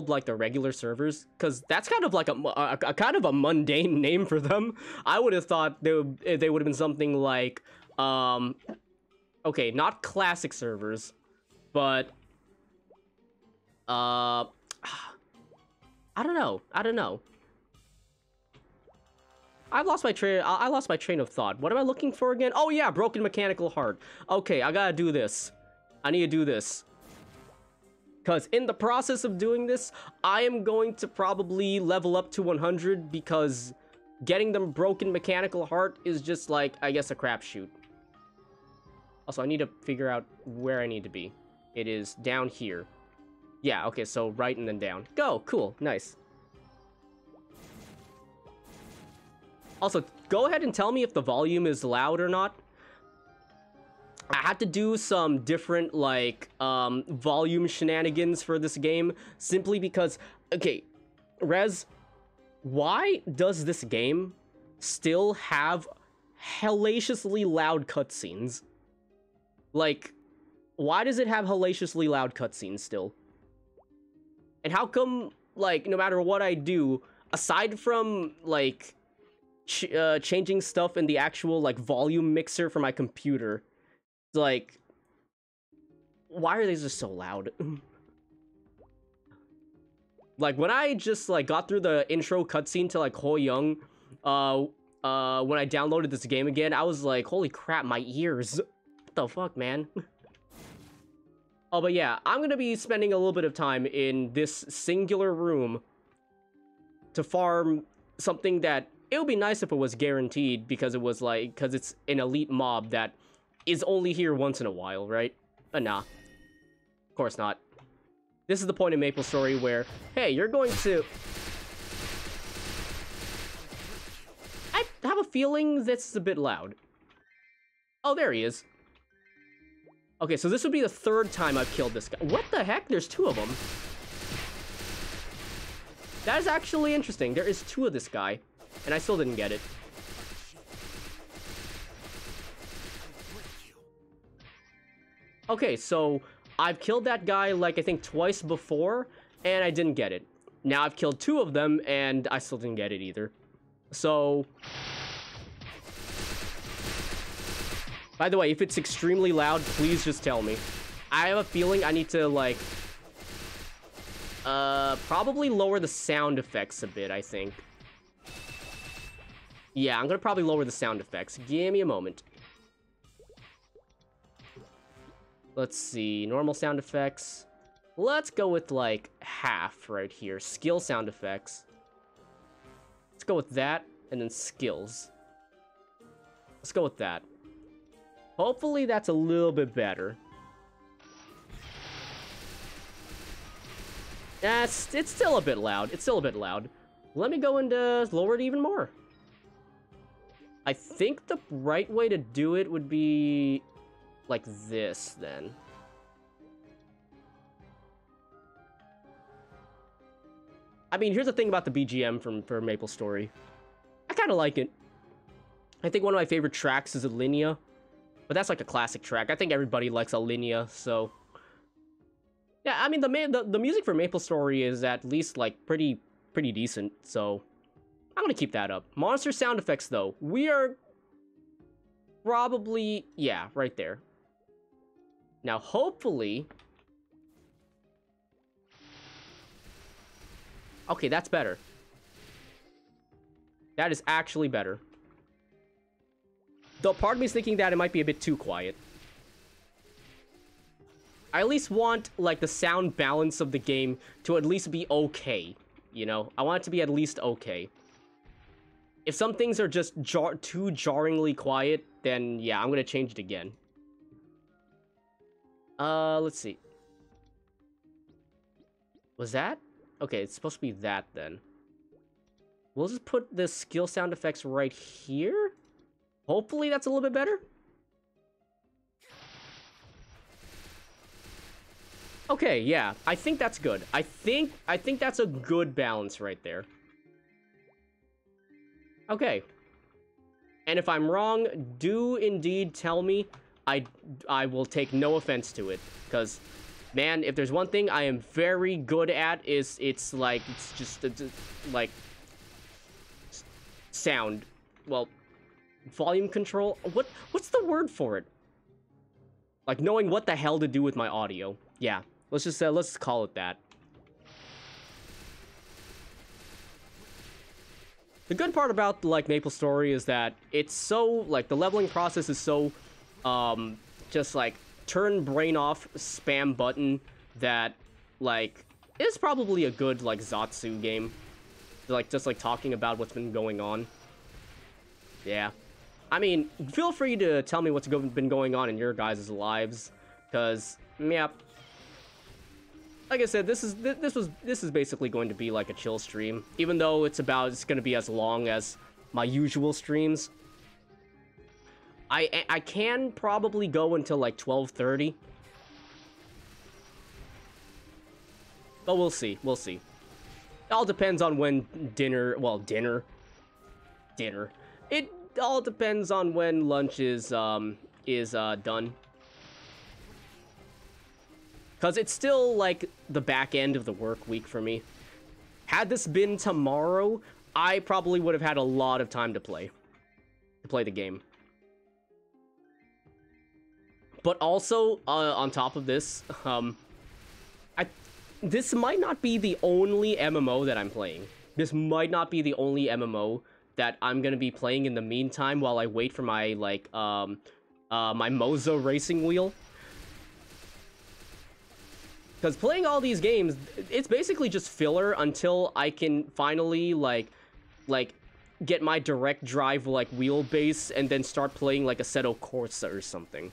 like the regular servers? Because that's kind of like a kind of a mundane name for them. I would have thought they would have been something like, okay, not classic servers, but I don't know. I lost my train of thought. What am I looking for again? Oh yeah, broken mechanical heart. Okay, I gotta do this. I need to do this. Because in the process of doing this, I am going to probably level up to 100 because getting them broken mechanical heart is just like, I guess, a crapshoot. Also, I need to figure out where I need to be. It is down here. Yeah, okay, so right and then down. Go, cool, nice. Also, go ahead and tell me if the volume is loud or not. I had to do some different, like, volume shenanigans for this game, simply because, okay, Rez, why does this game still have hellaciously loud cutscenes? Like, why does it have hellaciously loud cutscenes still? And how come, like, no matter what I do, aside from, like, changing stuff in the actual, like, volume mixer for my computer, like, why are they just so loud? Like, when I just, like, got through the intro cutscene to, like, Ho Young, when I downloaded this game again, I was like, holy crap, my ears. What the fuck, man? Oh, but yeah, I'm gonna be spending a little bit of time in this singular room to farm something that it would be nice if it was guaranteed, because it was, like, because it's an elite mob that is only here once in a while, right? But nah. Of course not. This is the point in MapleStory where, hey, you're going to... I have a feeling this is a bit loud. Oh, there he is. Okay, so this would be the third time I've killed this guy. What the heck? There's two of them. That is actually interesting. There is two of this guy, and I still didn't get it. Okay, so I've killed that guy, like, I think twice before, and I didn't get it. Now I've killed two of them, and I still didn't get it either. So... By the way, if it's extremely loud, please just tell me. I have a feeling I need to, like... probably lower the sound effects a bit, I think. Yeah, I'm gonna probably lower the sound effects. Give me a moment. Let's see, normal sound effects. Let's go with, like, half right here. Skill sound effects. Let's go with that, and then skills. Let's go with that. Hopefully that's a little bit better. It's still a bit loud. It's still a bit loud. Let me go and lower it even more. I think the right way to do it would be... like this, then. I mean, here's the thing about the BGM for MapleStory. I kind of like it. I think one of my favorite tracks is Alinea, but that's like a classic track. I think everybody likes Alinea, so yeah. I mean, the music for MapleStory is at least like pretty decent, so I'm gonna keep that up. Monster sound effects, though, we are probably, yeah, right there. Now, hopefully, okay, that's better. That is actually better. Though part of me is thinking that it might be a bit too quiet. I at least want, like, the sound balance of the game to at least be okay, you know? I want it to be at least okay. If some things are just too jarringly quiet, then yeah, I'm gonna change it again. Let's see. Was that? Okay, it's supposed to be that then. We'll just put the skill sound effects right here. Hopefully that's a little bit better. Okay, yeah, I think that's good. I think that's a good balance right there. Okay. And if I'm wrong, do indeed tell me. I will take no offense to it, because man, if there's one thing I am very good at, is it's just like sound. Well, volume control. What's the word for it? Like knowing what the hell to do with my audio. Yeah, let's call it that. The good part about, like, MapleStory is that it's so, like, the leveling process is so, just, like, turn brain off, spam button, that, like, it's probably a good, like, Zatsu game. Like, just, like, talking about what's been going on. Yeah. I mean, feel free to tell me what's been going on in your guys' lives, because, yeah. Like I said, this is basically going to be like a chill stream, even though it's going to be as long as my usual streams. I can probably go until like 12:30, but we'll see. We'll see. It all depends on when dinner. It all depends on when lunch is done. Because it's still, like, the back end of the work week for me. Had this been tomorrow, I probably would have had a lot of time to play the game. But also, on top of this, this might not be the only MMO that I'm playing. This might not be the only MMO that I'm gonna be playing in the meantime while I wait for my, like, my Moza racing wheel. Because playing all these games, it's basically just filler until I can finally, like, get my direct drive, like, wheelbase, and then start playing, like, Assetto Corsa or something.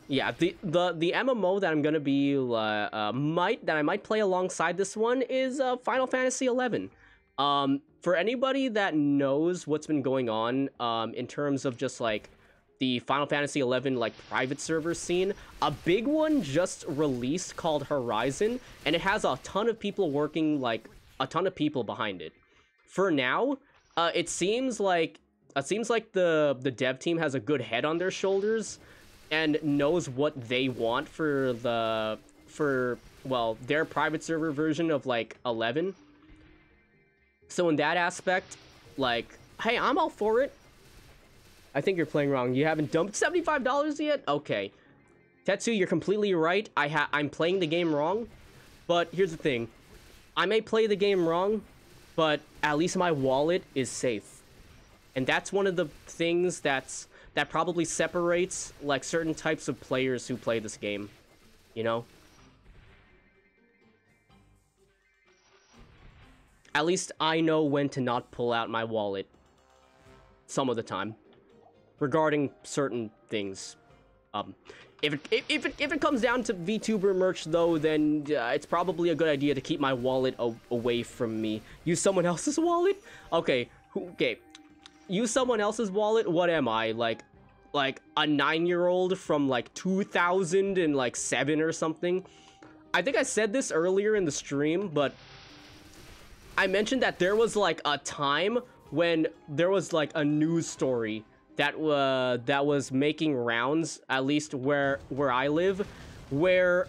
Yeah, the MMO that I'm gonna be, I might play alongside this one is, Final Fantasy XI. For anybody that knows what's been going on, in terms of just, like, the Final Fantasy XI, like, private server scene, a big one just released called Horizon, and it has a ton of people working, like, a ton of people behind it. For now, it seems like the dev team has a good head on their shoulders and knows what they want for their private server version of, like, 11. So in that aspect, like, hey, I'm all for it. I think you're playing wrong. You haven't dumped $75 yet? Okay. Tetsu, you're completely right. I'm playing the game wrong. But here's the thing. I may play the game wrong, but at least my wallet is safe. And that's one of the things that probably separates, like, certain types of players who play this game. You know? At least I know when to not pull out my wallet. Some of the time. Regarding certain things. If it comes down to VTuber merch, though, then it's probably a good idea to keep my wallet away from me. Use someone else's wallet? Okay, use someone else's wallet? What am I, like a 9-year-old from, like, 2007 or something? I think I said this earlier in the stream, but I mentioned that there was like a time when there was like a news story that was making rounds, at least where I live, where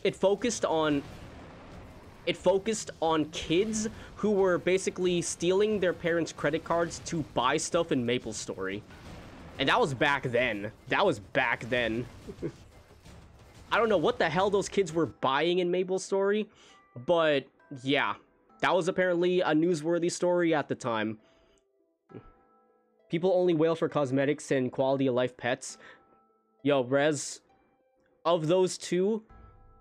it focused on kids who were basically stealing their parents' credit cards to buy stuff in MapleStory. And that was back then. That was back then. I don't know what the hell those kids were buying in MapleStory, but yeah, that was apparently a newsworthy story at the time. People only wail for cosmetics and quality of life pets. Yo, Rez, of those two,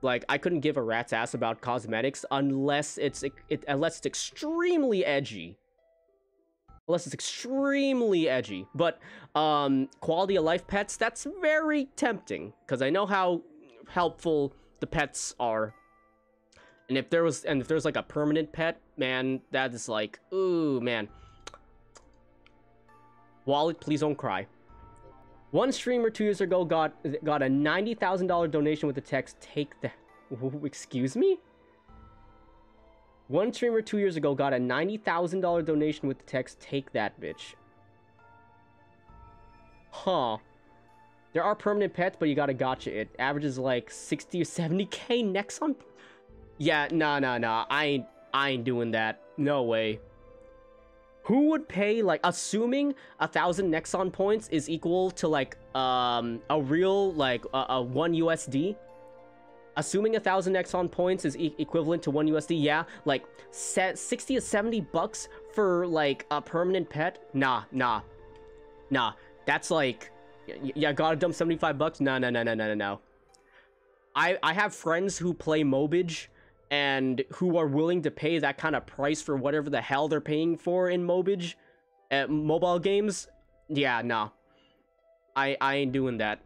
like, I couldn't give a rat's ass about cosmetics unless it's extremely edgy. Unless it's extremely edgy. But quality of life pets, that's very tempting, because I know how helpful the pets are. And if there's like a permanent pet, man, that is like, ooh, man. Wallet, please don't cry. One streamer 2 years ago got a $90,000 donation with the text, "Take that." Excuse me? One streamer 2 years ago got a $90,000 donation with the text, "Take that, bitch." Huh. There are permanent pets, but you gotta gotcha it. Averages like 60 or 70k Nexon. Yeah, nah. I ain't doing that. No way. Who would pay, like, assuming 1,000 Nexon points is equal to, like, a real, like, a 1 USD? Assuming 1,000 Nexon points is equivalent to 1 USD, yeah, like, 60 to 70 bucks for, like, a permanent pet? Nah. That's, like, yeah, gotta dump 75 bucks? No. I have friends who play Mobage, and who are willing to pay that kind of price for whatever the hell they're paying for in Mobage, mobile games. Yeah, nah. I ain't doing that.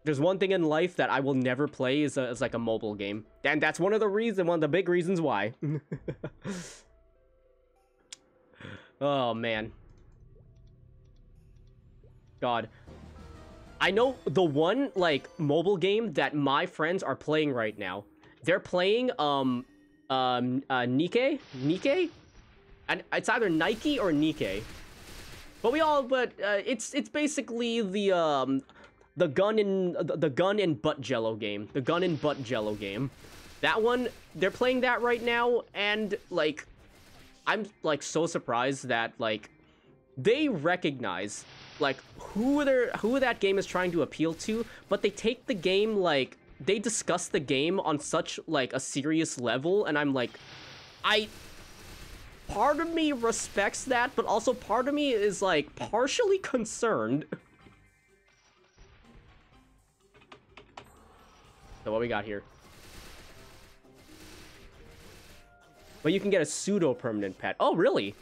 There's one thing in life that I will never play is like a mobile game. And that's one of the big reasons why. Oh, man. God. I know the one, like, mobile game that my friends are playing right now. They're playing, Nike? And it's either Nike or Nike. But it's basically the gun and butt jello game. The gun and butt jello game. That one, they're playing that right now, and, like, I'm, like, so surprised that, like, they recognize, like, who that game is trying to appeal to, but they take the game, like, they discuss the game on such, like, a serious level, and I'm like, part of me respects that, but also part of me is, like, partially concerned. So what we got here? But you can get a pseudo-permanent pet. Oh, really?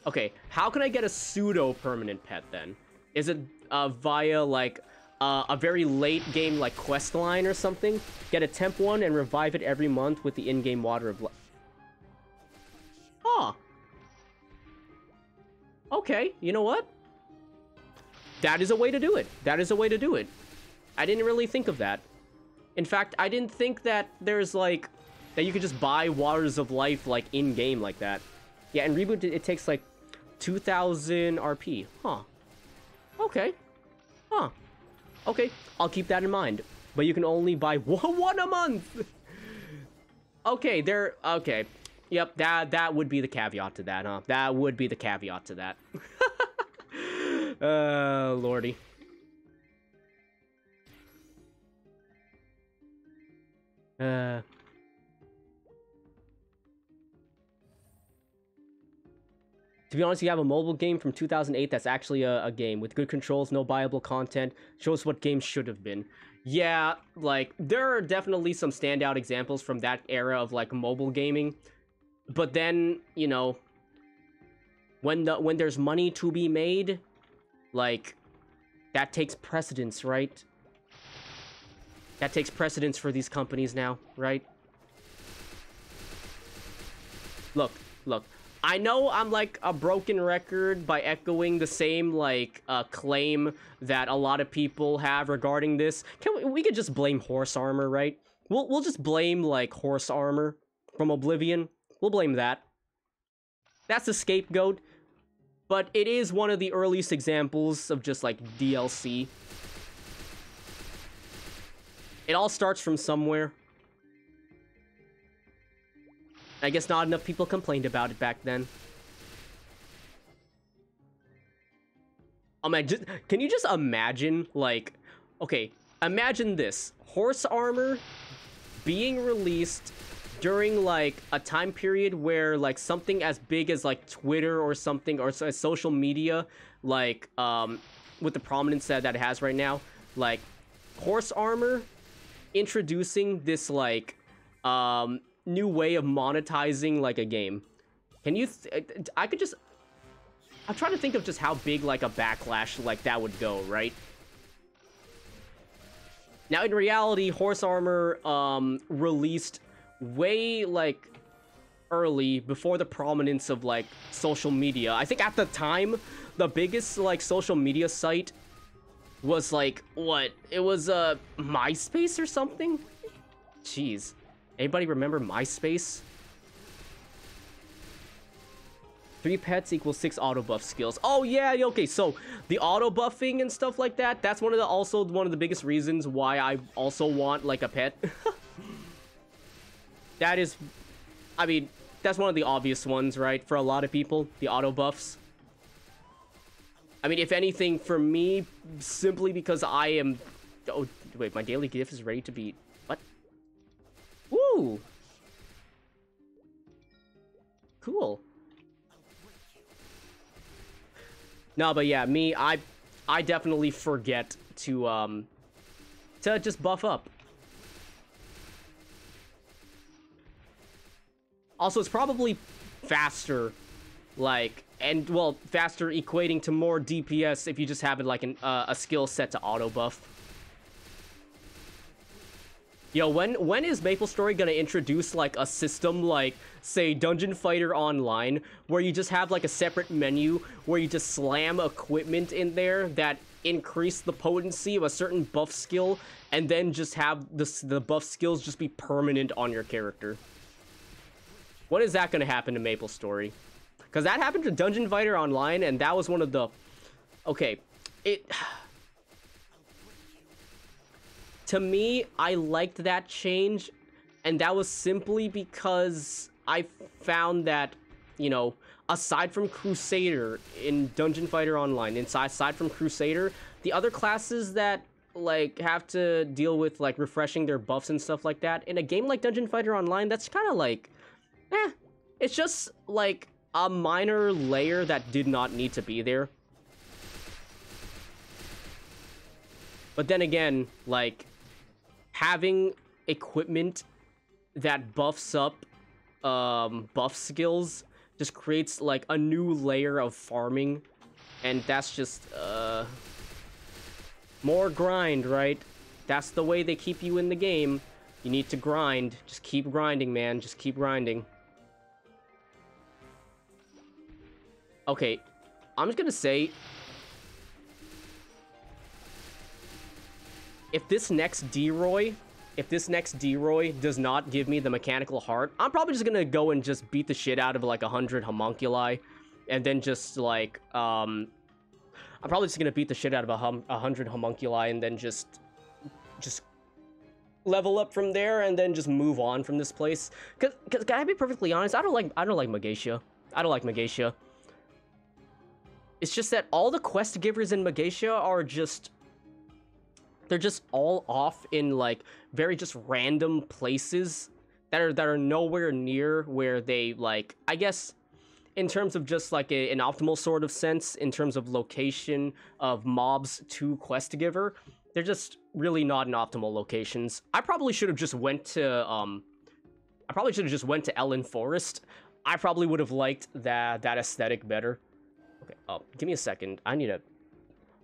Okay, how can I get a pseudo-permanent pet, then? Is it, via, like, a very late game, like, quest line or something? Get a temp one and revive it every month with the in-game water of life. Huh. Okay, you know what? That is a way to do it. That is a way to do it. I didn't really think of that. In fact, I didn't think that there's, like, that you could just buy waters of life, like, in-game like that. Yeah, and Reboot, it takes, like, 2,000 RP. Huh. Okay. Huh. Okay, I'll keep that in mind. But you can only buy one a month! Okay, okay. Yep, that would be the caveat to that, huh? That would be the caveat to that. Lordy. To be honest, you have a mobile game from 2008 that's actually a game with good controls, no buyable content, shows what games should have been. Yeah, like, there are definitely some standout examples from that era of, like, mobile gaming. But then, you know, when there's money to be made, like, that takes precedence, right? That takes precedence for these companies now, right? Look. I know I'm like a broken record by echoing the same like claim that a lot of people have regarding this. We could just blame horse armor, right? We'll just blame like horse armor from Oblivion. We'll blame that. That's the scapegoat. But it is one of the earliest examples of just like DLC. It all starts from somewhere. I guess not enough people complained about it back then. Oh man, can you just imagine, like, okay, imagine this. Horse armor being released during, like, a time period where, like, something as big as, like, Twitter or something, or social media, like, with the prominence that it has right now, like, horse armor introducing this, like, new way of monetizing like a game. Can you I could just I'm trying to think of just how big like a backlash like that would go, right? Now in reality, horse armor released way like early before the prominence of like social media. I think at the time the biggest like social media site was like what? It was MySpace or something? Jeez. Anybody remember MySpace? 3 pets equals 6 auto buff skills. Oh yeah, okay, so the auto buffing and stuff like that, that's also one of the biggest reasons why I also want like a pet. That is, I mean, that's one of the obvious ones, right? For a lot of people, the auto buffs. I mean, if anything, for me, simply because I am... Oh, wait, my daily gift is ready to be... What? Woo! Cool. No, but yeah, me, I definitely forget to just buff up. Also, it's probably faster, like, and, well, faster equating to more DPS if you just have it, like, a skill set to auto buff. Yo, when is MapleStory gonna introduce, like, a system like, say, Dungeon Fighter Online, where you just have, like, a separate menu where you just slam equipment in there that increase the potency of a certain buff skill, and then just have the buff skills just be permanent on your character? When is that gonna happen to MapleStory? Because that happened to Dungeon Fighter Online, and that was one of the... Okay, to me, I liked that change, and that was simply because I found that, you know, aside from Crusader in Dungeon Fighter Online, aside from Crusader, the other classes that, like, have to deal with, like, refreshing their buffs and stuff like that, in a game like Dungeon Fighter Online, that's kind of like, it's just, like, a minor layer that did not need to be there. But then again, like, having equipment that buffs up buff skills just creates like a new layer of farming, and that's just more grind, right? That's the way they keep you in the game. You need to grind. Just keep grinding, man. Just keep grinding. Okay, I'm just gonna say, if this next VRoid does not give me the mechanical heart, I'm probably just gonna go and just beat the shit out of like 100 homunculi, and then just like I'm probably just gonna beat the shit out of 100 homunculi, and then just level up from there, and then just move on from this place. Cause can I be perfectly honest? I don't like Magatia. I don't like Magatia. It's just that all the quest givers in Magatia are just... They're just all off in, like, very just random places that are nowhere near where they, like... I guess, in terms of just, like, an optimal sort of sense, in terms of location of mobs to quest giver, they're just really not in optimal locations. I probably should have just went to, Ellen Forest. I probably would have liked that aesthetic better. Okay, give me a second. I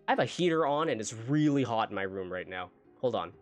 have a heater on, and it's really hot in my room right now. Hold on.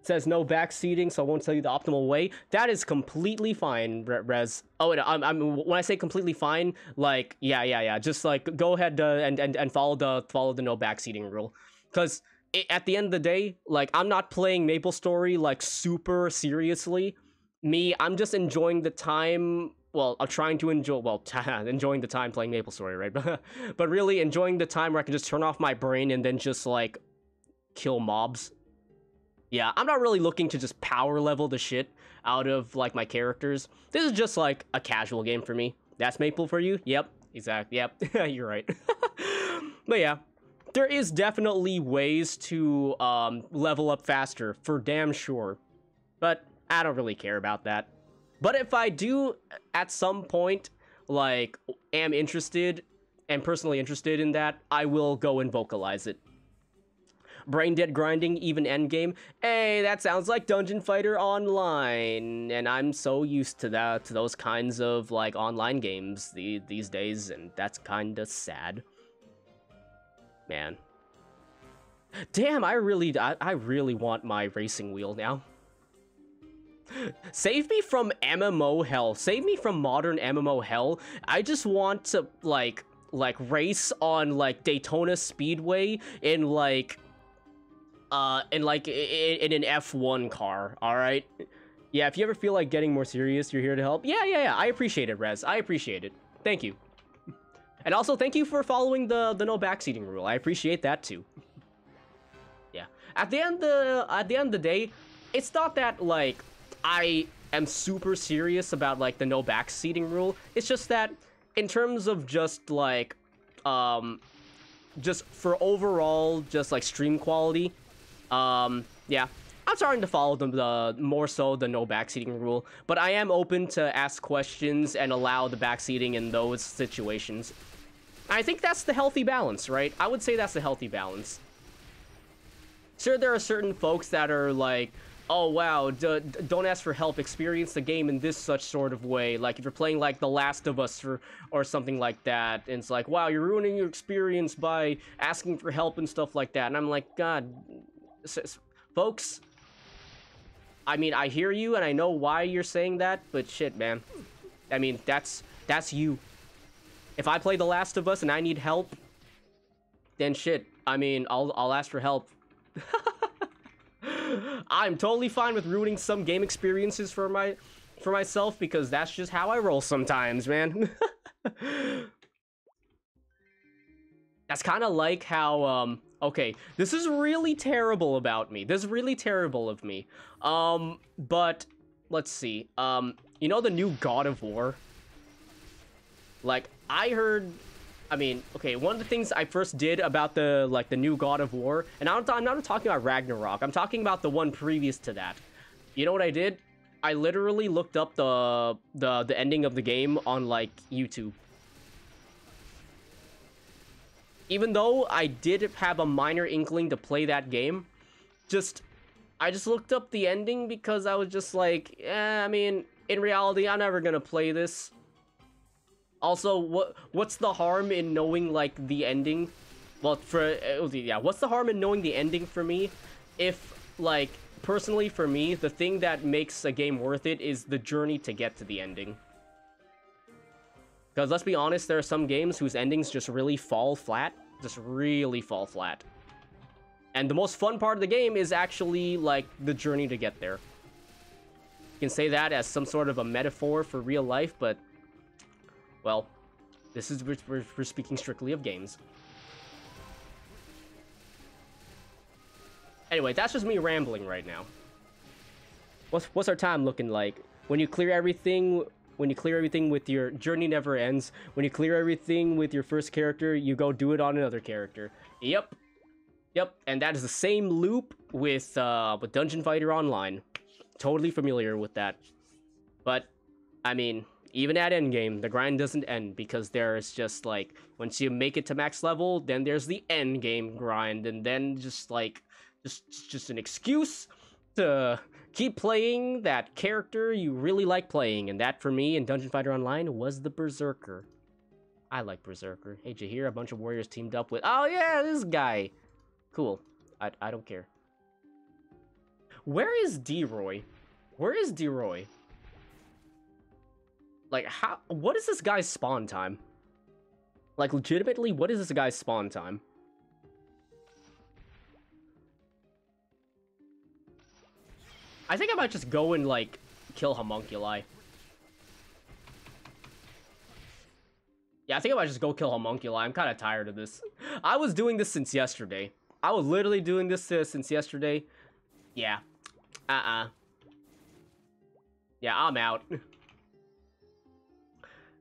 says no backseating, so I won't tell you the optimal way. That is completely fine, Rez. Oh, and I'm when I say completely fine, like yeah. Just like go ahead and follow the no backseating rule, because at the end of the day, like I'm not playing MapleStory like super seriously. I'm just enjoying the time. Well, I'm trying to enjoy. Well, enjoying the time playing MapleStory, right? But really enjoying the time where I can just turn off my brain and then just like kill mobs. Yeah, I'm not really looking to just power level the shit out of, like, my characters. This is just, like, a casual game for me. That's Maple for you? Yep, exactly. Yep, you're right. But yeah, there is definitely ways to level up faster, for damn sure. But I don't really care about that. But if I do, at some point, like, am interested, and personally interested in that, I will go and vocalize it. Brain dead grinding, even endgame. Hey, that sounds like Dungeon Fighter Online, and I'm so used to that, to those kinds of like online games these days, and that's kind of sad. Man, damn, I really want my racing wheel now. Save me from MMO hell. Save me from modern MMO hell. I just want to like race on like Daytona Speedway in like in an F1 car, all right? Yeah, if you ever feel like getting more serious, you're here to help. Yeah. I appreciate it, Rez. I appreciate it. Thank you. And also, thank you for following the no backseating rule. I appreciate that too. Yeah. At the end of the day, it's not that like I am super serious about like the no backseating rule. It's just that in terms of just like just for overall just like stream quality, yeah, I'm starting to follow the more so the no backseating rule, but I am open to ask questions and allow the backseating in those situations. I think that's the healthy balance, right? I would say that's the healthy balance. Sure, there are certain folks that are like, oh wow, don't ask for help, experience the game in this such sort of way. Like if you're playing like The Last of Us or something like that, and it's like, wow, you're ruining your experience by asking for help and stuff like that. And I'm like, God, folks, I mean, I hear you and I know why you're saying that, but shit, man. I mean, that's you. If I play The Last of Us and I need help, then shit, I mean, I'll ask for help. I'm totally fine with ruining some game experiences for myself, because that's just how I roll sometimes, man. That's kind of like how, okay, this is really terrible about me. This is really terrible of me. But, let's see. You know the new God of War? Like, I heard... I mean, okay, one of the things I first did about the new God of War, and I'm not talking about Ragnarok, I'm talking about the one previous to that. You know what I did? I literally looked up the ending of the game on, like, YouTube. Even though I did have a minor inkling to play that game, I just looked up the ending because I was just like, I mean, in reality, I'm never gonna play this. Also, what's the harm in knowing, like, the ending? Well, yeah, what's the harm in knowing the ending for me? If, like, personally for me, the thing that makes a game worth it is the journey to get to the ending. Because let's be honest, there are some games whose endings just really fall flat. Just really fall flat. And the most fun part of the game is actually, like, the journey to get there. You can say that as some sort of a metaphor for real life, but... well, this is we're speaking strictly of games. Anyway, that's just me rambling right now. What's our time looking like? When you clear everything with your journey never ends. When you clear everything with your first character, you go do it on another character. Yep. And that is the same loop with Dungeon Fighter Online. Totally familiar with that. But I mean, even at endgame, the grind doesn't end, because there's just, like, once you make it to max level, then there's the endgame grind, and then just, like, just an excuse to keep playing that character you really like playing, and that, for me, in Dungeon Fighter Online, was the Berserker. I like Berserker. Hey, did you hear a bunch of warriors teamed up with... oh, yeah, this guy! Cool. I don't care. Where is D-Roy? Where is D-Roy? Like, how? What is this guy's spawn time? Like, legitimately, what is this guy's spawn time? I think I might just go and, like, kill Homunculi. Yeah, I think I might just go kill Homunculi. I'm kind of tired of this. I was doing this since yesterday. I was literally doing this since yesterday. Yeah. Yeah, I'm out.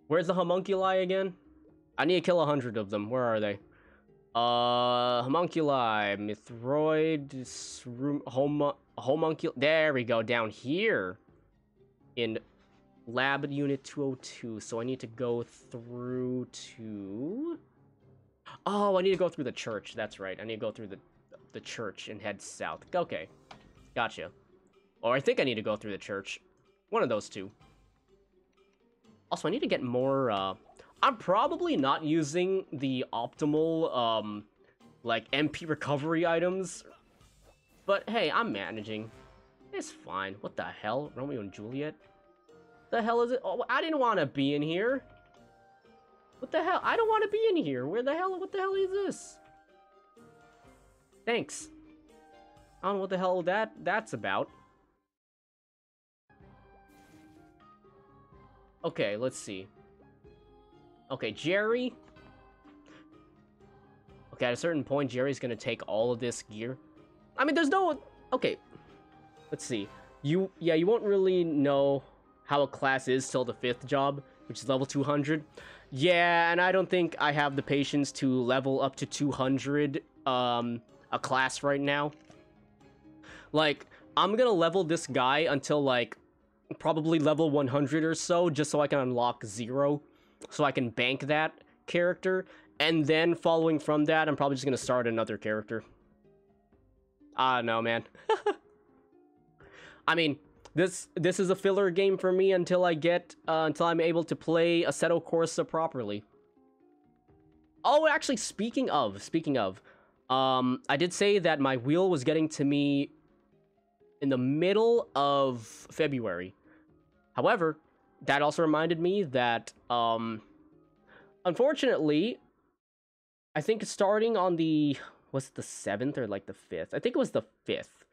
Where's the Homunculi again? I need to kill 100 of them. Where are they? Homunculi, VRoid, Homunculi. There we go, down here in Lab Unit 202. So I need to go through to... Oh, I need to go through the church. That's right. I need to go through the church and head south. Okay, gotcha. Or I think I need to go through the church. One of those two. Also, I need to get more, I'm probably not using the optimal, like, MP recovery items. But, hey, I'm managing. It's fine. What the hell? Romeo and Juliet? The hell is it? Oh, I didn't want to be in here. What the hell? I don't want to be in here. What the hell is this? Thanks. I don't know what the hell that's about. Okay, let's see. Okay, Jerry. Okay, at a certain point, Jerry's gonna take all of this gear. I mean, there's no... Okay, let's see. You won't really know how a class is till the 5th job, which is level 200. Yeah, and I don't think I have the patience to level up to 200 a class right now. Like, I'm gonna level this guy until, like, probably level 100 or so, just so I can unlock 0, so I can bank that character, and then following from that, I'm probably just gonna start another character. I don't know, man. I mean, this is a filler game for me until I get, until I'm able to play Assetto Corsa properly. Oh, actually, speaking of, I did say that my wheel was getting to me in the middle of February. However, that also reminded me that, unfortunately, I think starting on the, was it the 7th or like the 5th? I think it was the 5th.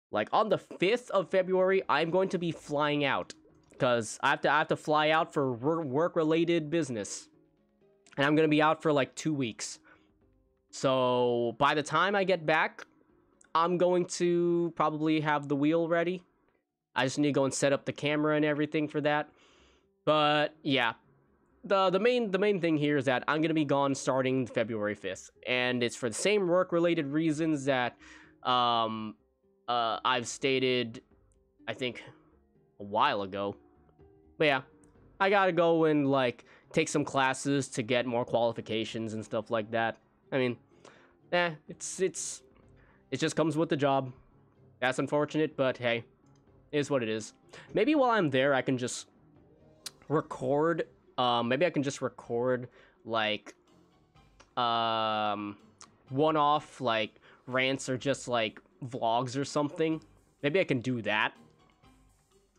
Like, on the 5th of February, I'm going to be flying out. Because I have to fly out for work-related business. And I'm going to be out for like 2 weeks. So, by the time I get back, I'm going to probably have the wheel ready. I just need to go and set up the camera and everything for that. But yeah, the main thing here is that I'm gonna be gone starting February 5th, and it's for the same work-related reasons that I've stated, I think, a while ago. But yeah, I gotta go and like take some classes to get more qualifications and stuff like that. I mean, it just comes with the job. That's unfortunate, but hey. Is what it is. Maybe while I'm there, I can just record, maybe I can just record, like, one-off, like, rants or just, like, vlogs or something. Maybe I can do that.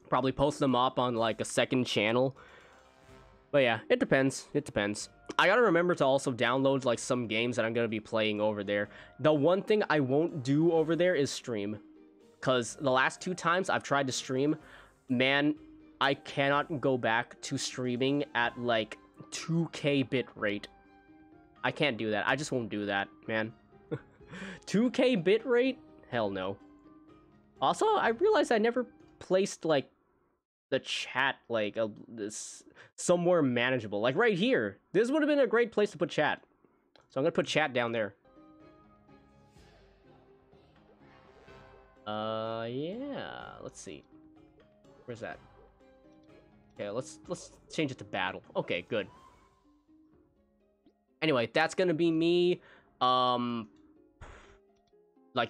Probably post them up on, like, a second channel. But yeah, it depends. It depends. I gotta remember to also download, like, some games that I'm gonna be playing over there. The one thing I won't do over there is stream. Because the last 2 times I've tried to stream, man, I cannot go back to streaming at, like, 2K bitrate. I can't do that. I just won't do that, man. 2K bitrate? Hell no. Also, I realized I never placed, like, the chat, like, this somewhere manageable. Like, right here. This would have been a great place to put chat. So I'm gonna put chat down there. Yeah, let's see. Where's that? Okay, let's change it to battle. Okay, good. Anyway, that's gonna be me, like,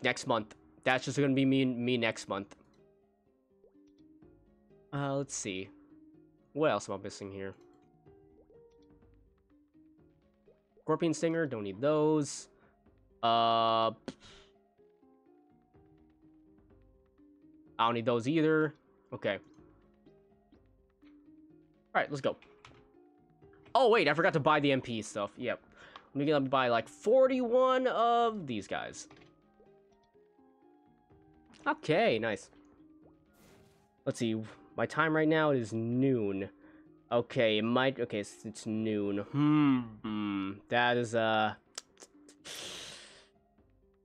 next month. That's just gonna be me next month. Let's see. What else am I missing here? Scorpion Stinger, don't need those. I don't need those either. Okay. Alright, let's go. Oh, wait, I forgot to buy the MP stuff. Yep. I'm gonna buy, like, 41 of these guys. Okay, nice. Let's see. My time right now is noon. Okay, it might... Okay, it's noon. That is,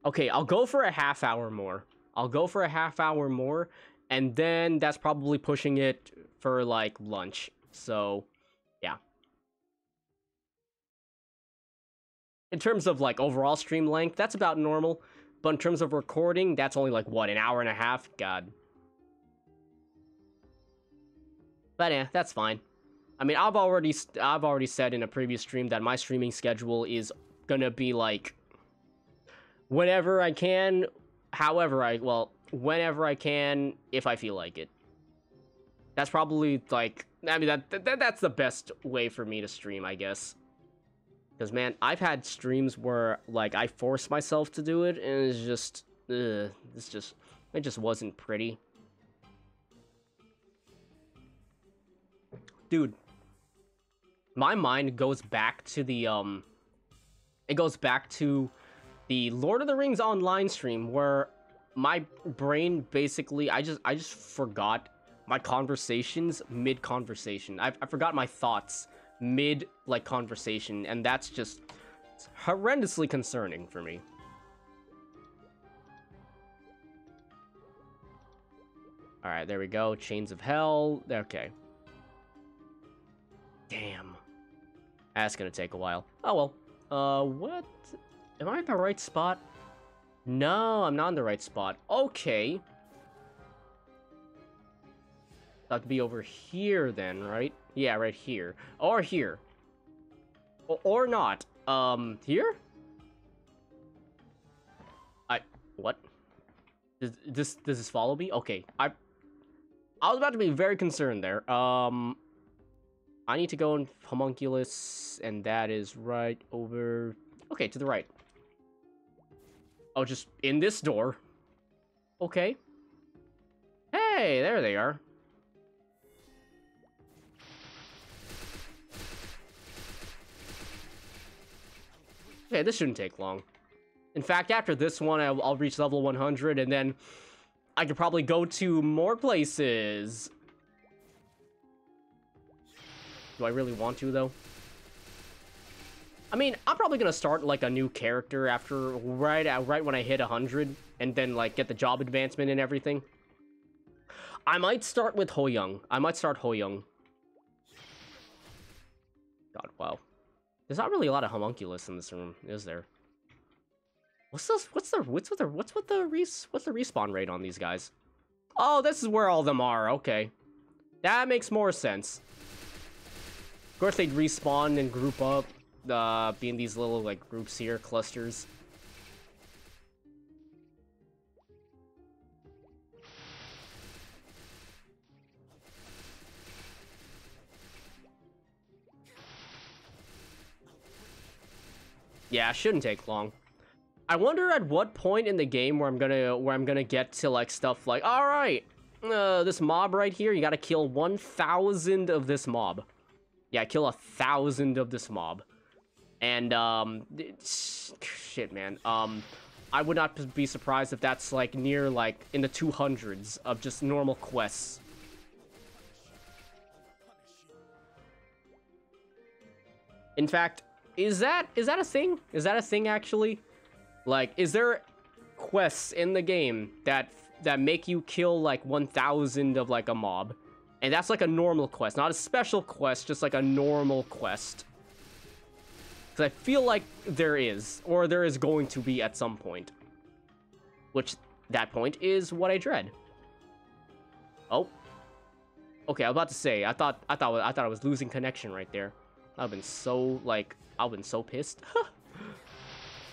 Okay, I'll go for a half hour more. And then that's probably pushing it for, like, lunch. So, yeah. In terms of, like, overall stream length, that's about normal. But in terms of recording, that's only, like, what, an hour and a half? God. But yeah, that's fine. I mean, I've already said in a previous stream that my streaming schedule is gonna be, like, whenever I can, whenever I can, if I feel like it. That's probably, like, I mean, that's the best way for me to stream, I guess. Because, man, I've had streams where, like, I force myself to do it, and it's just, it just wasn't pretty. Dude, my mind goes back to the, Lord of the Rings online stream, where my brain basically, I just forgot my conversations mid-conversation. I forgot my thoughts mid, like, conversation, and that's just horrendously concerning for me. Alright, there we go. Chains of Hell. Okay. Damn. That's gonna take a while. Oh well. What? Am I in the right spot? No, I'm not in the right spot. Okay. That could be over here then, right? Yeah, right here. Or here. Or not. Here? What? Does this follow me? Okay. I was about to be very concerned there. I need to go in Homunculus, and that is right over... Okay, to the right. Oh, just in this door. Okay. Hey, there they are. Okay, this shouldn't take long. In fact, after this one, I'll reach level 100, and then I could probably go to more places. Do I really want to, though? I mean, I'm probably gonna start, like, a new character after, right when I hit 100, and then, like, get the job advancement and everything. I might start with Ho-Young. God, wow. There's not really a lot of homunculus in this room, is there? What's the respawn rate on these guys? Oh, this is where all of them are. Okay, that makes more sense. Of course, they'd respawn and group up, be in these little, like, groups here, clusters. Yeah, it shouldn't take long. I wonder at what point in the game where I'm gonna get to, like, stuff like, all right, this mob right here, you gotta kill 1,000 of this mob. Yeah, kill 1,000 of this mob. And, shit, man. I would not be surprised if that's, like, near, like, in the 200s of just normal quests. In fact, is that a thing? Is that a thing, actually? Like, is there quests in the game that make you kill, like, 1,000 of, like, a mob? And that's, like, a normal quest. Not a special quest, just, like, a normal quest. Because I feel like there is. Or there is going to be at some point. Which, that point is what I dread. Oh. Okay, I was about to say, I thought I was losing connection right there. I've been so, like, I've been so pissed.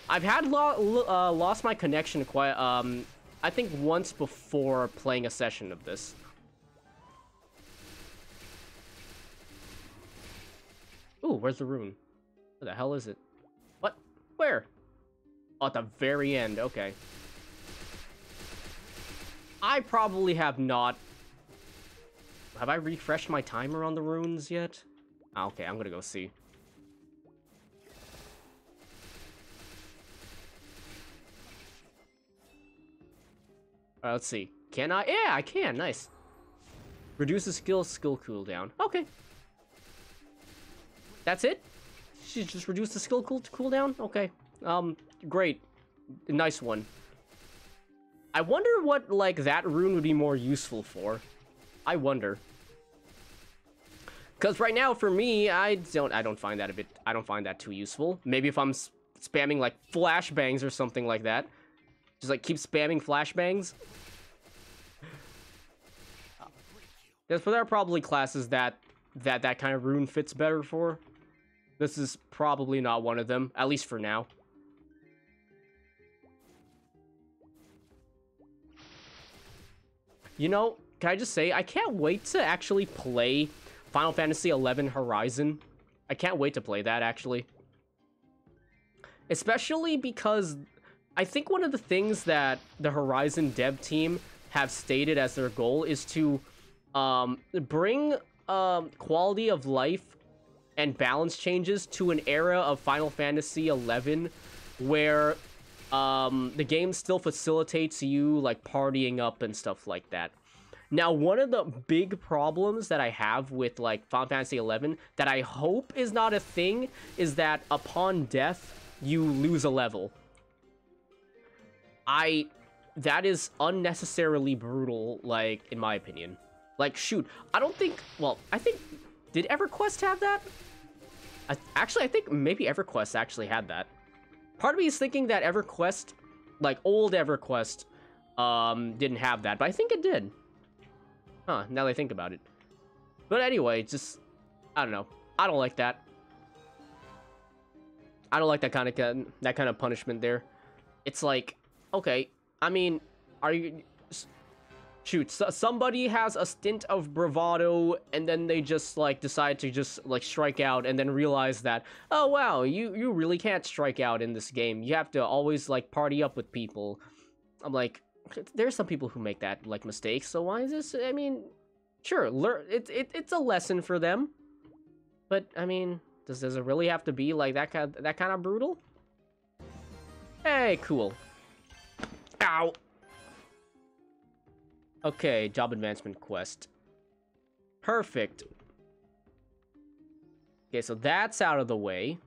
I've had lost my connection quite, I think once before playing a session of this. Ooh, where's the rune? Where the hell is it? What? Where? Oh, at the very end. Okay. I probably have not... Have I refreshed my timer on the runes yet? Okay, I'm gonna go see. Alright, let's see. Can I? Yeah, I can. Nice. Reduce the skill cooldown. Okay. That's it? She just reduced the skill cooldown? Okay. Great. Nice one. I wonder what, like, that rune would be more useful for. I wonder. Because right now, for me, I don't find that I don't find that too useful. Maybe if I'm spamming, like, flashbangs or something like that. Just, like, keep spamming flashbangs. But there are probably classes that kind of rune fits better for. This is probably not one of them, at least for now. You know, can I just say, I can't wait to actually play Final Fantasy XI Horizon. I can't wait to play that, actually. Especially because I think one of the things that the Horizon dev team have stated as their goal is to bring quality of life and balance changes to an era of Final Fantasy XI where the game still facilitates you, like, partying up and stuff like that. Now, one of the big problems that I have with, like, Final Fantasy XI that I hope is not a thing is that upon death, you lose a level. That is unnecessarily brutal, like, in my opinion. Like, shoot, I don't think, well, I think, did EverQuest have that? Actually, I think maybe EverQuest actually had that. Part of me is thinking that EverQuest, like, old EverQuest, didn't have that, but I think it did. Huh, now that I think about it. But anyway, just, I don't know. I don't like that. I don't like that kind of punishment there. It's like, okay, I mean, are you... Shoot, somebody has a stint of bravado, and then they just, like, decide to just, like, strike out, and then realize that, oh, wow, you really can't strike out in this game. You have to always, like, party up with people. I'm like, there's some people who make that, like, mistakes, so why is this? I mean, sure, it's a lesson for them. But, I mean, does it really have to be, like, that kind of brutal? Hey, cool. Ow! Okay, job advancement quest. Perfect. Okay, so that's out of the way.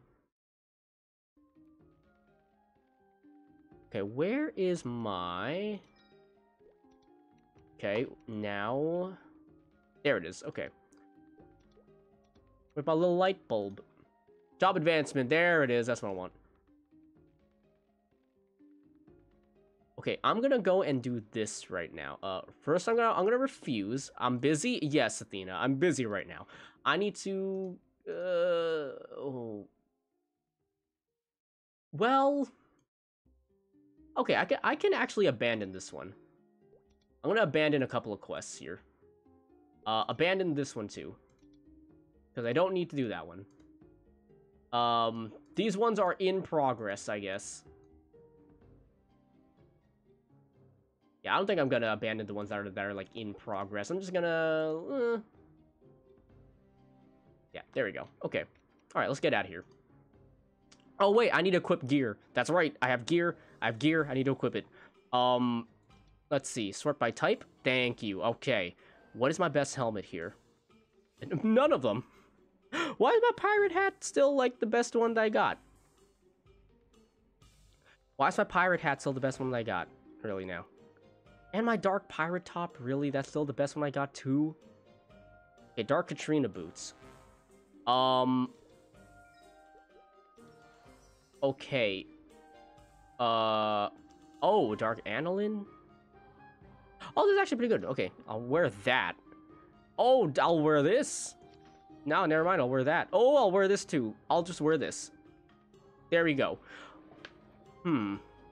Okay, where is my... Okay, now... There it is, okay. What about a little light bulb? Job advancement, there it is, that's what I want. Okay, I'm gonna go and do this right now. First I'm gonna refuse. I'm busy. Yes, Athena, I'm busy right now. I need to. Oh. Well. Okay, I can actually abandon this one. I'm gonna abandon a couple of quests here. Abandon this one too, because I don't need to do that one. These ones are in progress, I guess. Yeah, I don't think I'm gonna abandon the ones that are like in progress. I'm just gonna... Yeah, there we go. Okay. Alright, let's get out of here. Oh, wait, I need to equip gear. That's right, I have gear. I need to equip it. Let's see. Sort by type? Thank you. Okay. What is my best helmet here? None of them. Why is my pirate hat still, like, the best one that I got? Why is my pirate hat still the best one that I got? Really now. And my dark pirate top, really? That's still the best one I got too? Okay, dark Katrina boots. Okay. Oh, dark aniline? Oh, this is actually pretty good. Okay, I'll wear that. Oh, I'll wear this. No, never mind, I'll wear that. Oh, I'll wear this too. I'll just wear this. There we go.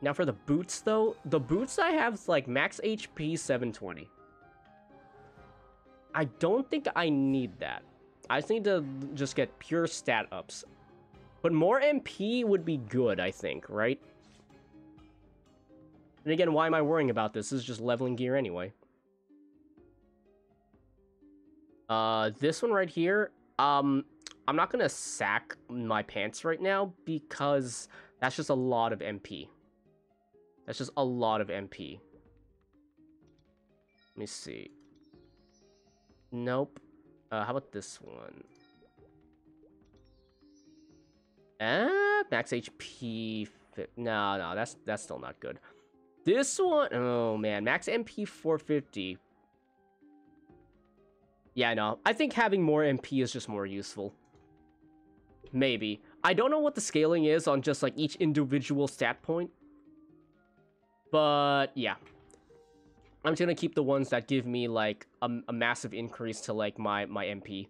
Now for the boots, though, the boots I have is like max HP 720. I don't think I need that. I just need to just get pure stat ups. But more MP would be good, I think, right? And again, why am I worrying about this? This is just leveling gear anyway. This one right here, I'm not gonna sack my pants right now because that's just a lot of MP. That's just a lot of MP. Let me see. Nope. How about this one? Max HP. No, that's still not good. This one, oh man, max MP 450. Yeah, no, I think having more MP is just more useful. Maybe. I don't know what the scaling is on just like each individual stat point. But yeah. I'm just gonna keep the ones that give me like a massive increase to like my MP.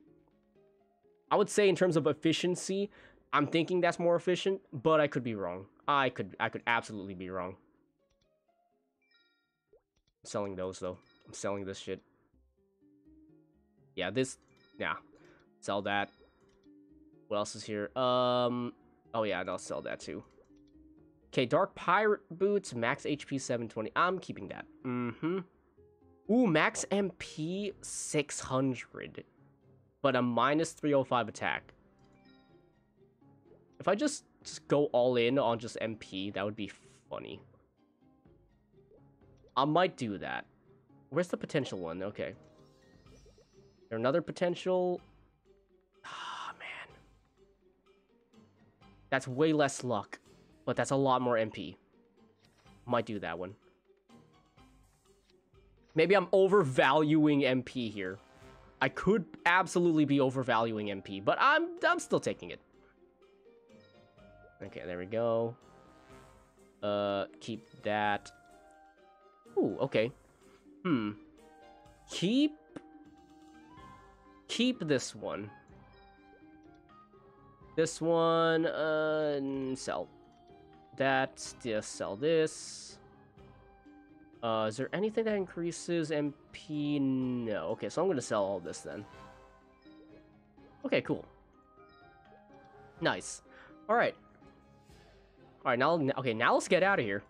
I would say in terms of efficiency, I'm thinking that's more efficient, but I could be wrong. I could absolutely be wrong. I'm selling those though. I'm selling this shit. Yeah, yeah. Sell that. What else is here? Oh yeah, I'll sell that too. Okay, Dark Pirate Boots, max HP 720. I'm keeping that. Ooh, max MP 600. But a minus 305 attack. If I just go all in on just MP, that would be funny. I might do that. Where's the potential one? Okay. There another potential? Ah, man. That's way less luck. But that's a lot more MP. Might do that one. Maybe I'm overvaluing MP here. I could absolutely be overvaluing MP, but I'm still taking it. Okay, there we go. Keep that. Ooh, okay. Keep this one. This one, sell. That, just sell this. Is there anything that increases MP? No. Okay, so I'm gonna sell all this then. Okay, cool. Nice. Alright. Alright, now let's get out of here.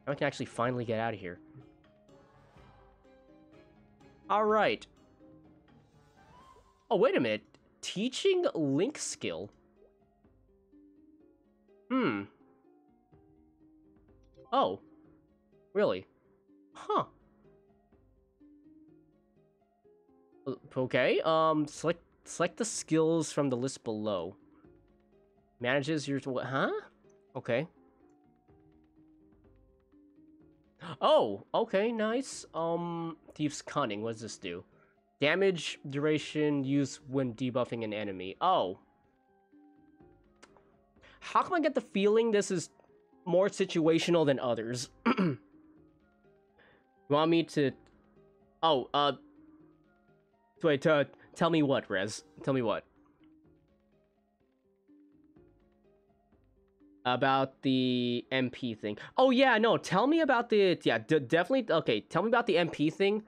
Now we can actually finally get out of here. Alright. Oh, wait a minute. Teaching Link skill. Oh. Really? Huh. Okay, select the skills from the list below. Manages your... Huh? Okay. Oh, okay, nice. Thief's Cunning, what does this do? Damage duration used when debuffing an enemy. Oh. How come I get the feeling this is more situational than others? You want me to... Oh, wait, tell me what, Rez? Tell me what? About the MP thing. Oh, yeah, no, tell me about the... Yeah, definitely... Okay, tell me about the MP thing.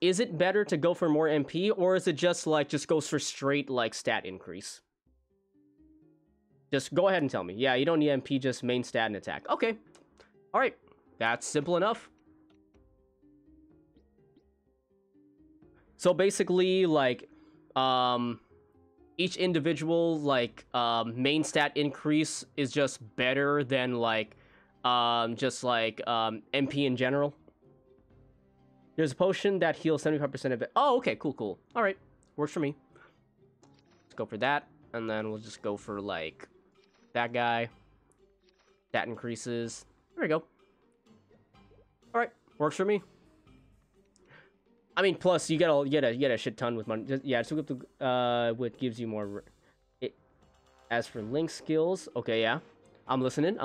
Is it better to go for more MP, or is it just, like, just goes for straight, like, stat increase? Just go ahead and tell me. Yeah, you don't need MP, just main stat and attack. Okay. Alright. That's simple enough. So basically, like, each individual, like, main stat increase is just better than, like, just, like, MP in general. There's a potion that heals 75% of it. Oh, okay, cool. Alright, works for me. Let's go for that, and then we'll just go for, like, that guy. That increases. There we go. Alright, works for me. I mean, plus you get a shit ton with money. Just, yeah, just look up the what gives you more. As for Link skills, okay, yeah, I'm listening.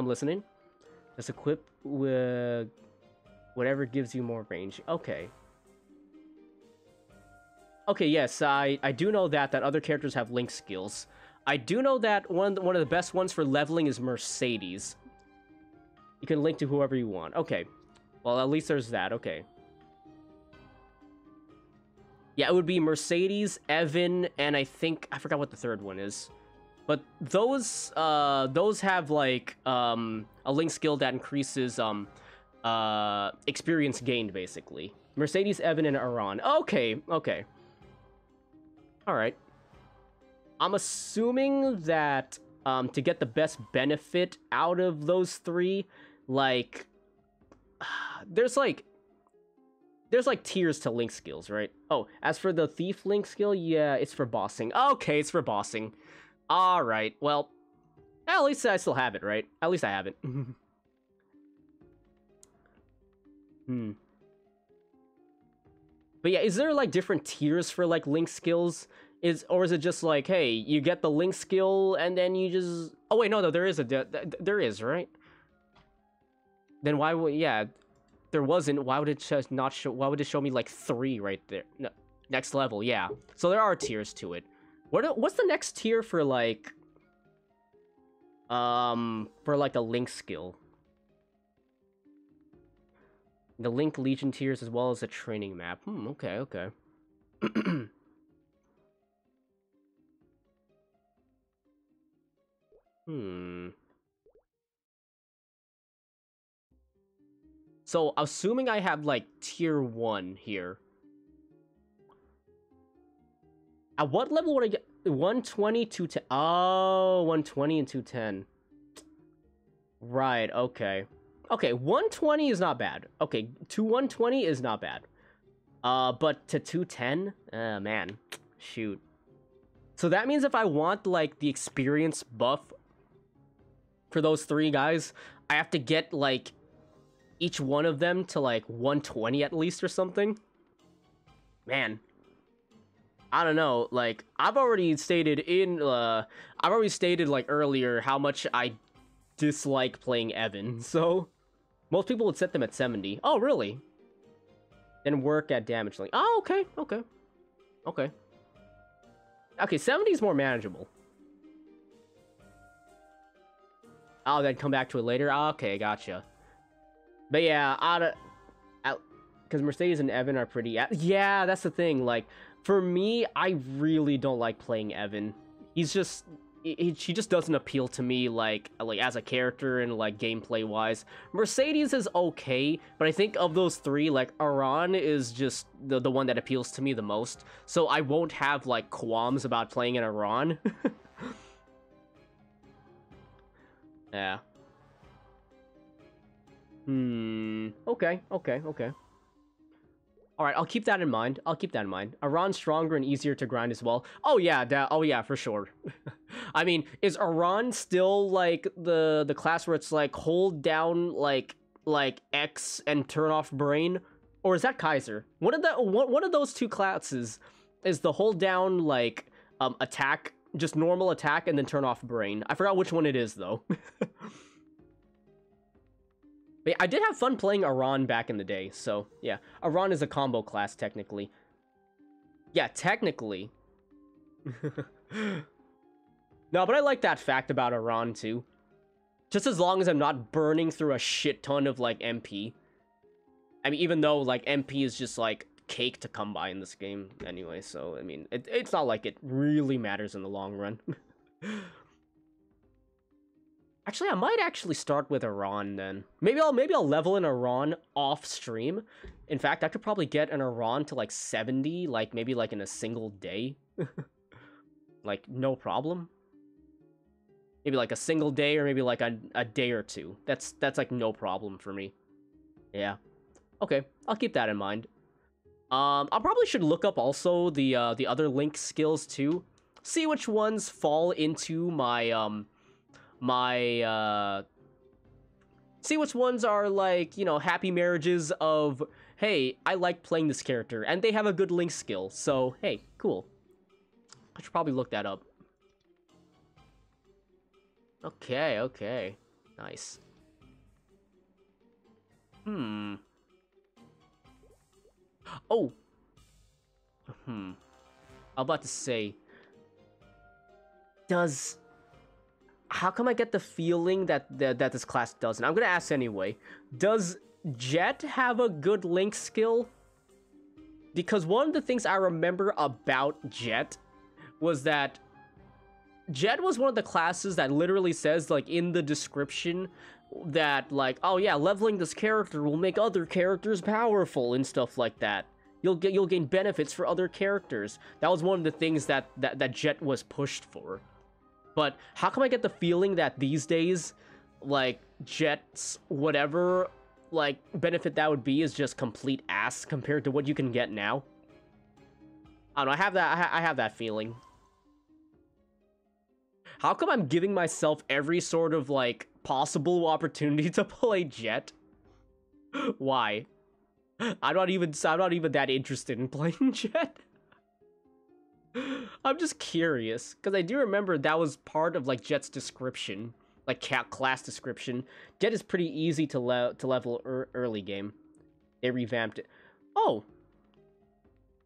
Just equip with whatever gives you more range. Okay. Okay, yes, I do know that other characters have Link skills. I do know that one of the best ones for leveling is Mercedes. You can link to whoever you want. Okay. Well, at least there's that. Okay. Yeah, it would be Mercedes, Evan, and I forgot what the third one is. But those have like a link skill that increases experience gained, basically. Mercedes, Evan, and Aran. Okay, okay. Alright. I'm assuming that to get the best benefit out of those three, like there's like tiers to link skills, right? Oh, as for the thief link skill, yeah, it's for bossing. Okay, it's for bossing. All right, well, at least I still have it, right? At least I have it. But yeah, is there like different tiers for like link skills? Or is it just like, hey, you get the link skill and then you just... Oh wait, no, there is there is, right? Then why would... Yeah, there wasn't. Why would it just not show... Why would it show me like 3 right there? No, next level, yeah. So there are tiers to it. What's the next tier for like... for like a link skill? The Link Legion tiers as well as a training map. Okay, okay. So, assuming I have, like, tier 1 here. At what level would I get? 120, 210. Oh, 120 and 210. Right, okay. Okay, 120 is not bad. Okay, to 120 is not bad. But to 210? Man. Shoot. So that means if I want, like, the experience buff for those 3 guys, I have to get, like, each one of them to, like, 120 at least or something? Man. I don't know, like, I've already stated, like, earlier how much I dislike playing Evan, so... Most people would set them at 70. Oh, really? Then work at damage link. Oh, okay, okay. Okay. Okay, 70 is more manageable. Oh, then come back to it later? Okay, gotcha. But yeah, because Mercedes and Evan are pretty... Yeah, that's the thing. Like, for me, I really don't like playing Evan. He's just... She just doesn't appeal to me, like as a character and, like, gameplay-wise. Mercedes is okay, but I think of those 3, like, Aran is just the one that appeals to me the most. So I won't have, like, qualms about playing an Aran. Yeah. Okay, okay, okay. Alright, I'll keep that in mind. I'll keep that in mind. Aran's stronger and easier to grind as well. Oh yeah, for sure. I mean, is Aran still, like, the class where it's, like, hold down, like X and turn off brain? Or is that Kaiser? One of those 2 classes is the hold down, like, attack, just normal attack, and then turn off brain. I forgot which one it is, though. I did have fun playing Aran back in the day, so, yeah. Aran is a combo class, technically. Yeah, technically. No, but I like that fact about Aran, too. Just as long as I'm not burning through a shit ton of, like, MP. I mean, even though, like, MP is just, like, cake to come by in this game anyway, so, I mean, it's not like it really matters in the long run. Actually, I might actually start with Aran then. Maybe I'll level an Aran off stream. In fact, I could probably get an Aran to like 70, like maybe like in a single day. Like no problem. Maybe like a single day or maybe like a day or 2. That's like no problem for me. Yeah. Okay, I'll keep that in mind. I probably should look up also the other Link skills too. See which ones fall into my see which ones are, like, you know, happy marriages of, hey, I like playing this character, and they have a good link skill, so, hey, cool. I should probably look that up. Okay, okay. Nice. Oh! I'm about to say... How come I get the feeling that this class doesn't? I'm gonna ask anyway. Does Jet have a good link skill? Because one of the things I remember about Jet was that Jet was one of the classes that literally says, like, in the description that, like, oh yeah, leveling this character will make other characters powerful and stuff like that. You'll gain benefits for other characters. That was one of the things that Jet was pushed for. But how come I get the feeling that these days, like, Jet's whatever, like, benefit that would be is just complete ass compared to what you can get now? I don't know, I have that feeling. How come I'm giving myself every sort of, like, possible opportunity to play Jet? Why? I'm not even that interested in playing Jet. I'm just curious, because I do remember that was part of, like, Jet's description, like, class description. Jet is pretty easy to level early game. They revamped it. Oh,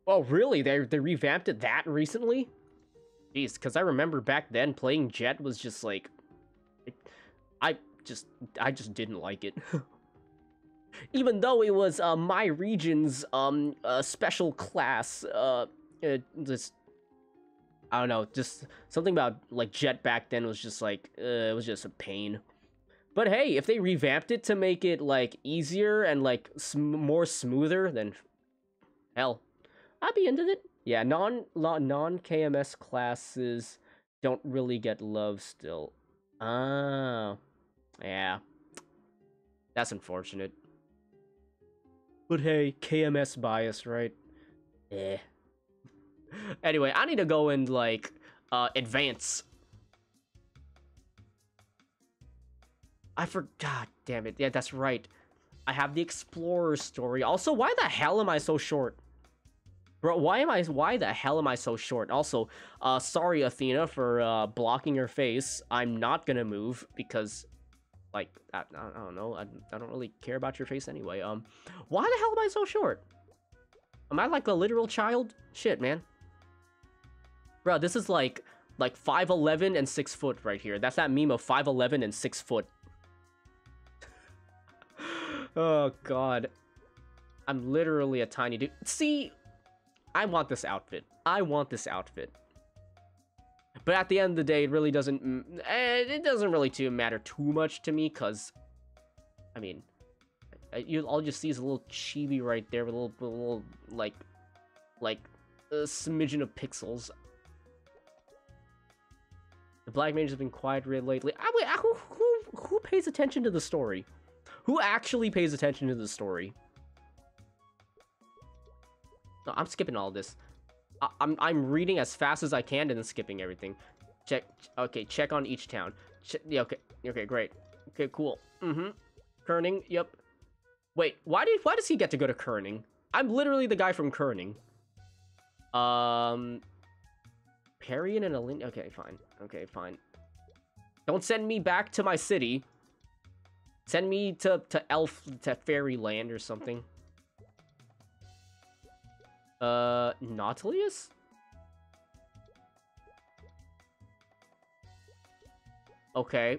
really? They revamped it that recently? Jeez, because I remember back then playing Jet was just like, I just didn't like it. Even though it was my region's special class, just I don't know, just something about like Jet back then was just like it was just a pain. But hey, if they revamped it to make it like easier and like more smoother, then hell, I'd be into it. Yeah, non KMS classes don't really get love still. Ah, yeah, that's unfortunate. But hey, KMS bias, right? Eh. Anyway, I need to go and like advance. I forgot. Damn it. Yeah, that's right. I have the Explorer story. Also, why the hell am I so short? Bro, why the hell am I so short? Also, sorry Athena for blocking your face. I'm not gonna move because, like, I don't know. I don't really care about your face anyway. Why the hell am I so short? Am I like a literal child? Shit, man. Bro, this is like 5'11" and 6 foot right here. That's that meme of 5'11" and 6 foot. Oh god. I'm literally a tiny dude. See, I want this outfit. I want this outfit. But at the end of the day, it really doesn't... It doesn't really matter too much to me, because... I mean... all you see is a little chibi right there with a little like a smidgen of pixels. The Black Mage has been quiet lately. Wait, who pays attention to the story? Who actually pays attention to the story? No, I'm skipping all this. I'm reading as fast as I can and then skipping everything. Check. Okay, check on each town. Yeah. Okay. Okay. Great. Okay. Cool. Kerning. Yep. Wait. Why does he get to go to Kerning? I'm literally the guy from Kerning. Parian and Alin. Okay. Fine. Okay. Fine. Don't send me back to my city. Send me to Fairyland or something. Nautilus? Okay.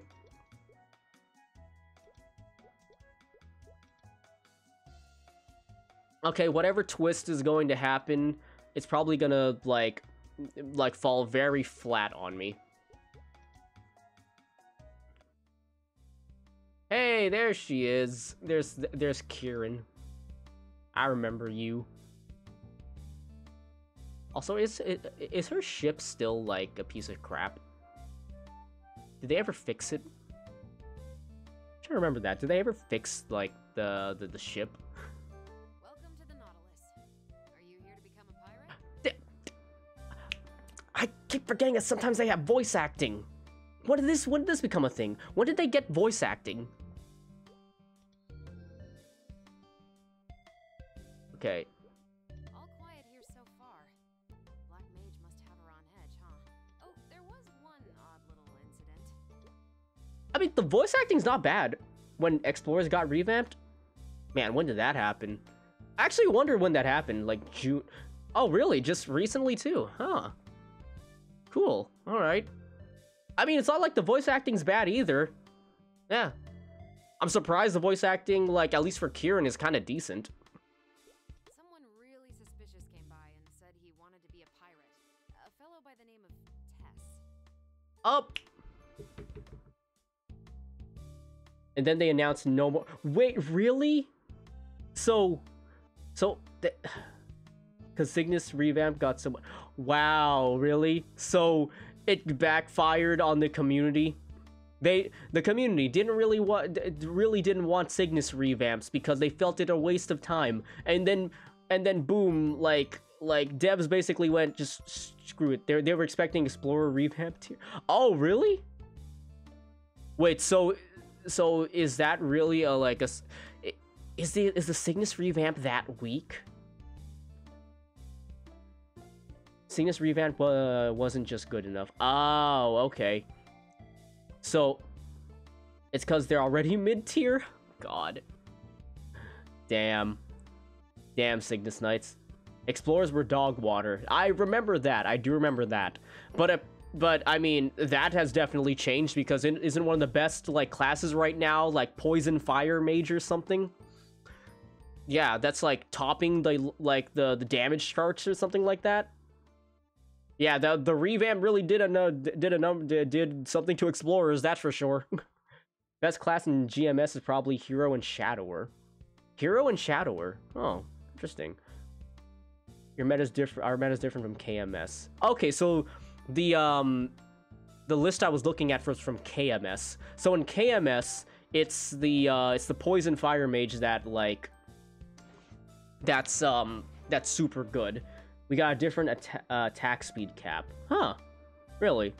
Okay, whatever twist is going to happen, it's probably gonna, like fall very flat on me. Hey, there she is. There's Kieran. I remember you. Also, is her ship still, like, a piece of crap? Did they ever fix it? I'm trying to remember that. Did they ever fix, like, the ship? Welcome to the Nautilus. Are you here to become a pirate? I keep forgetting that sometimes they have voice acting. When did this become a thing? When did they get voice acting? Okay. All quiet here so far. Black Mage must have her on edge, huh? Oh, there was one odd little incident. I mean, the voice acting's not bad. When Explorers got revamped? Man, when did that happen? I actually wonder when that happened. Like, June... Oh, really? Just recently, too? Huh. Cool. Alright. I mean, it's not like the voice acting's bad, either. Yeah. I'm surprised the voice acting, like, at least for Kieran, is kind of decent. Someone really suspicious came by and said he wanted to be a pirate. A fellow by the name of Tess. Up! And then they announced no more. Wait, really? So, because Cygnus revamp got some. Wow, really? So it backfired on the community. The community didn't really want Cygnus revamps because they felt it a waste of time. And then boom, like devs basically went just screw it. They were expecting Explorer revamp tier. Oh, really? Wait, so is that really a like a is the Cygnus revamp that weak? Cygnus revamp wasn't just good enough. Oh, okay. So it's because they're already mid-tier? God. Damn, Cygnus Knights. Explorers were dog water. I remember that. I do remember that. But I mean, that has definitely changed because it isn't one of the best like classes right now, like Poison Fire Mage or something. Yeah, that's like topping the damage charts or something like that. Yeah, the revamp really did something to Explorers, that's for sure. Best class in GMS is probably Hero and Shadower. Hero and Shadower. Oh, interesting. Your meta's different. Our meta's different from KMS. Okay, so the list I was looking at was from KMS. So in KMS, it's the Poison Fire Mage that like that's super good. We got a different attack speed cap. Huh. Really?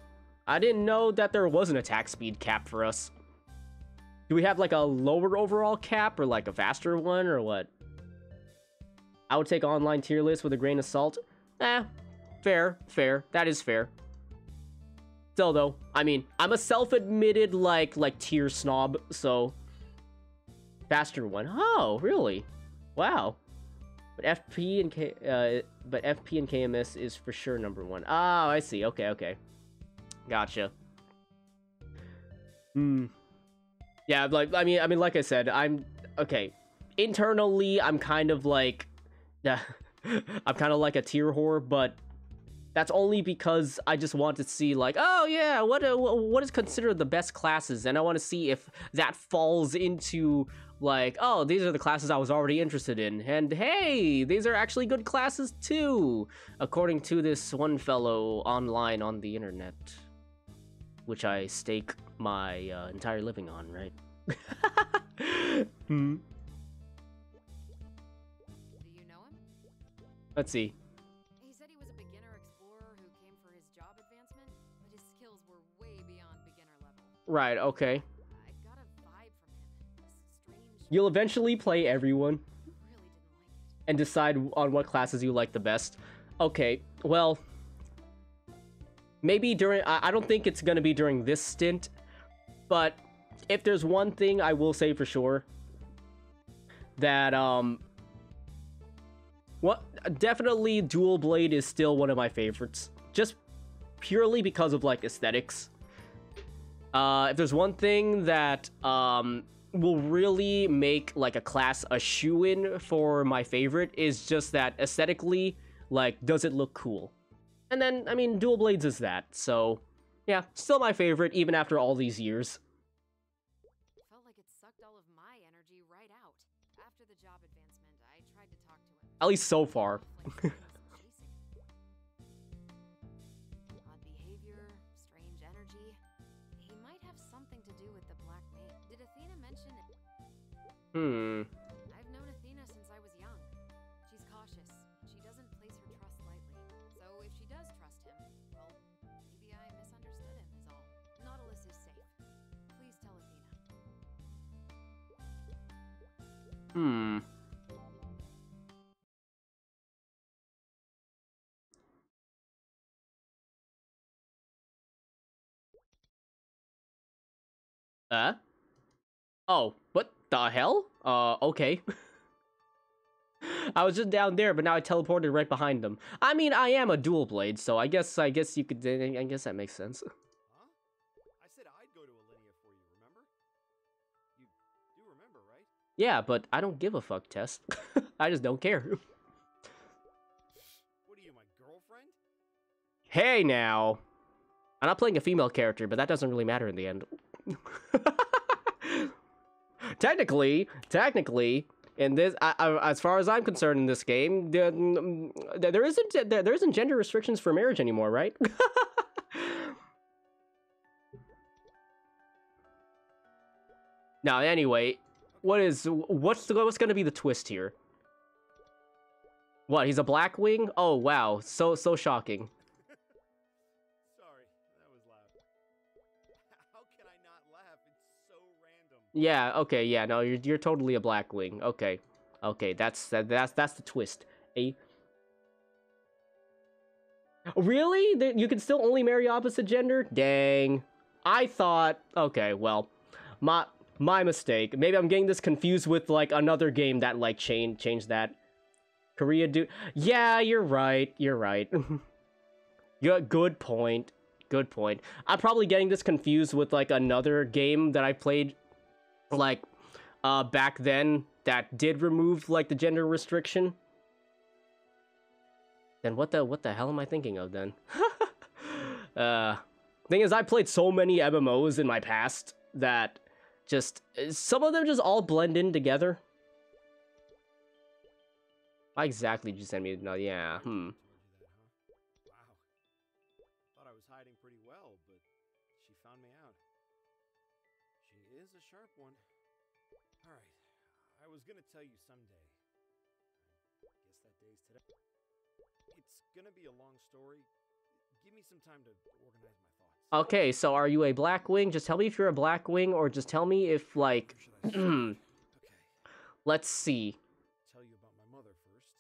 I didn't know that there was an attack speed cap for us. Do we have like a lower overall cap or like a faster one or what? I would take online tier list with a grain of salt. Fair. That is fair. Still though, I mean, I'm a self-admitted like tier snob, so faster one. Oh, really? Wow. But FP and KMS is for sure number one. Oh, I see. Okay. Gotcha. Yeah, like I mean, like I said, I'm okay. Internally, I'm kind of like, I'm kind of like a tier whore, but that's only because I just want to see like, oh yeah, what is considered the best classes, and I want to see if that falls into like, oh, these are the classes I was already interested in, and hey, these are actually good classes too, according to this one fellow online on the internet, which I stake my entire living on, right? Do you know him? Let's see. He said he was a beginner explorer who came for his job advancement, but his skills were way beyond beginner level. Right, okay. I got a vibe from him. This strange. You'll eventually play everyone Really didn't like it. and decide on what classes you like the best. Okay, well, maybe during, I don't think it's gonna be during this stint, but if there's one thing I will say for sure, that, definitely Dual Blade is still one of my favorites, just purely because of, like, aesthetics. If there's one thing that, will really make, like, a class a shoo-in for my favorite, is just that aesthetically, like, does it look cool? And then, I mean, Dual Blades is that, so, yeah, still my favorite, even after all these years. Felt like it sucked all of my energy right out. After the job advancement, I tried to talk to him. At least so far. Odd behavior, strange energy. He might have something to do with the Black Mage. Did Athena mention it? I've known Athena since I was young. She's cautious. She doesn't place her trust lightly. So if she does trust him, well, maybe I misunderstood him is all. Nautilus is safe. Please tell Athena. Oh, what the hell? Okay. I was just down there, but now I teleported right behind them. I mean, I am a dual blade, so I guess you could, I guess that makes sense. Huh? I said I'd go to Alinea for you, remember? You do remember, right? Yeah, but I don't give a fuck, Tess. I just don't care. What are you, my girlfriend? Hey, now. I'm not playing a female character, but that doesn't really matter in the end. Technically, in this, as far as I'm concerned, in this game, there isn't gender restrictions for marriage anymore, right? Now, anyway, what's gonna be the twist here? What? He's a Blackwing? Oh wow, so shocking. Sorry, that was loud. How can I not laugh? It's so random. Yeah. Okay. Yeah. No, you're totally a Blackwing. Okay. Okay. That's the twist. Really? You can still only marry opposite gender? Dang. I thought. Okay. Well, my mistake. Maybe I'm getting this confused with like another game that like changed that. Korea do. Yeah, you're right. You're right. Good point. Good point. I'm probably getting this confused with like another game that I played like back then that did remove like the gender restriction. Then what the hell am I thinking of then? Thing is, I played so many MMOs in my past that just some of them just all blend in together. Why exactly did you send me? No, yeah. Wow. Thought I was hiding pretty well, but she found me out. She is a sharp one. All right. I was gonna tell you someday. I guess that day's today. It's gonna be a long story. Give me some time to organize my thoughts. Okay, so are you a Blackwing? Just tell me if you're a Blackwing, or just tell me if like. Okay. Let's see. Tell you about my mother first.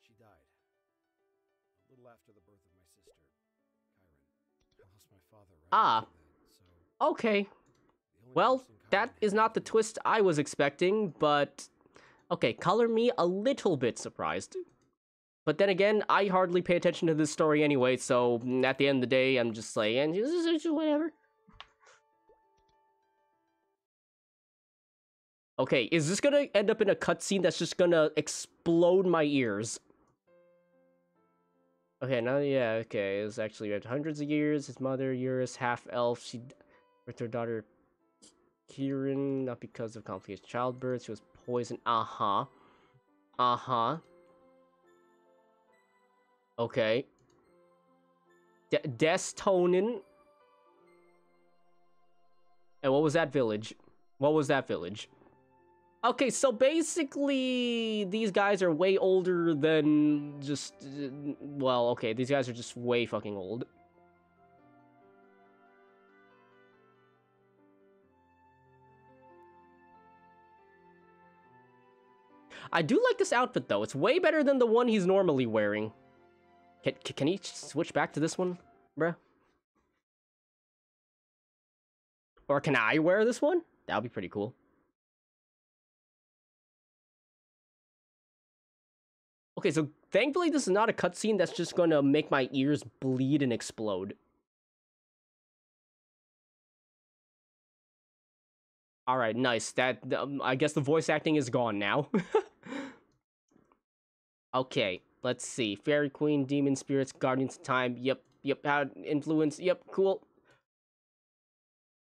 She died a little after the birth of my sister, Kyron. I lost my father right after that, so Okay. the only Well, person that Kyron is had not the to- twist I was expecting, but okay, color me a little bit surprised. But then again, I hardly pay attention to this story anyway, so at the end of the day, I'm just like, and just whatever. Okay, is this gonna end up in a cutscene that's just gonna explode my ears? Okay, now, yeah, okay, it was actually hundreds of years. His mother, Eros, half-elf, she with her daughter, Kieran, not because of complicated childbirth, she was poisoned. Uh-huh. Uh-huh. Okay. Destonin. And what was that village? What was that village? Okay, so basically, these guys are way older than just... well, okay, these guys are just way fucking old. I do like this outfit, though. It's way better than the one he's normally wearing. Can he switch back to this one, bruh? Or can I wear this one? That would be pretty cool. Okay, so thankfully this is not a cutscene that's just gonna make my ears bleed and explode. Alright, nice. That I guess the voice acting is gone now. Okay, let's see. Fairy Queen, Demon Spirits, Guardians of Time. Yep, how influence. Yep, cool.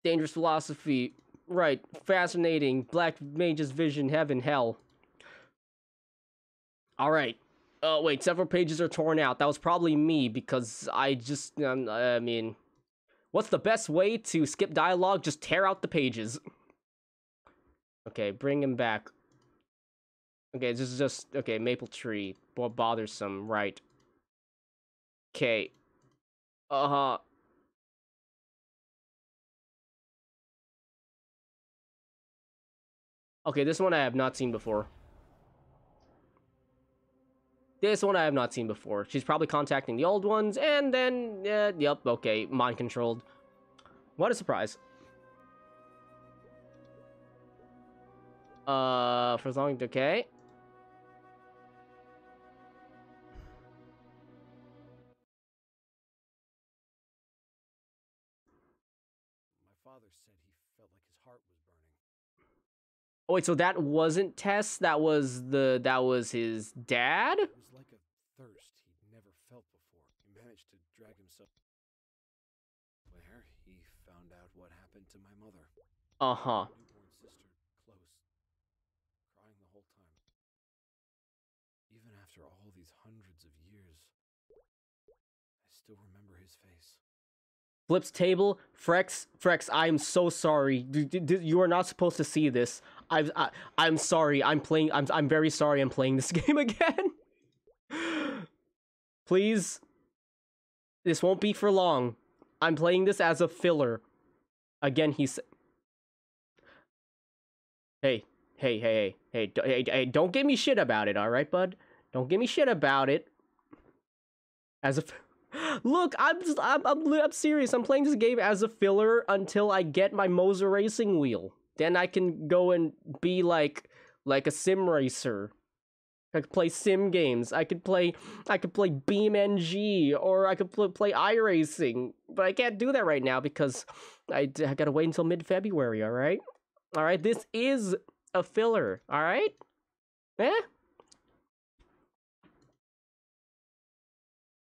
Dangerous philosophy. Right, fascinating. Black Mage's vision, heaven, hell. Alright. Oh, wait, several pages are torn out. That was probably me, because I just, I mean... what's the best way to skip dialogue? Just tear out the pages. Okay, bring him back. Okay, this is just... okay, maple tree. Bothersome, right. Okay. Uh-huh. Okay, this one I have not seen before. This one I have not seen before. She's probably contacting the old ones, and then... yep, okay, mind-controlled. What a surprise. For as long... okay. My father said he felt like his heart was burning. Oh, wait, so that wasn't Tess? That was his dad? It was like a thirst he'd never felt before. He managed to drag himself. what happened to my mother. Uh-huh. My newborn sister, close, crying the whole time. Even after all these hundreds of years, I still remember his face. Flips table. Frex, I am so sorry. You are not supposed to see this. I'm sorry. I'm very sorry I'm playing this game again. Please. This won't be for long. I'm playing this as a filler. Again, Hey, don't give me shit about it, alright, bud? Don't give me shit about it. Look, I'm serious. I'm playing this game as a filler until I get my Moser racing wheel. Then I can go and be like a sim racer. I could play sim games. I could play BeamNG, or I could play iRacing. But I can't do that right now because I gotta wait until mid-February, alright? Alright, this is a filler, alright? Eh?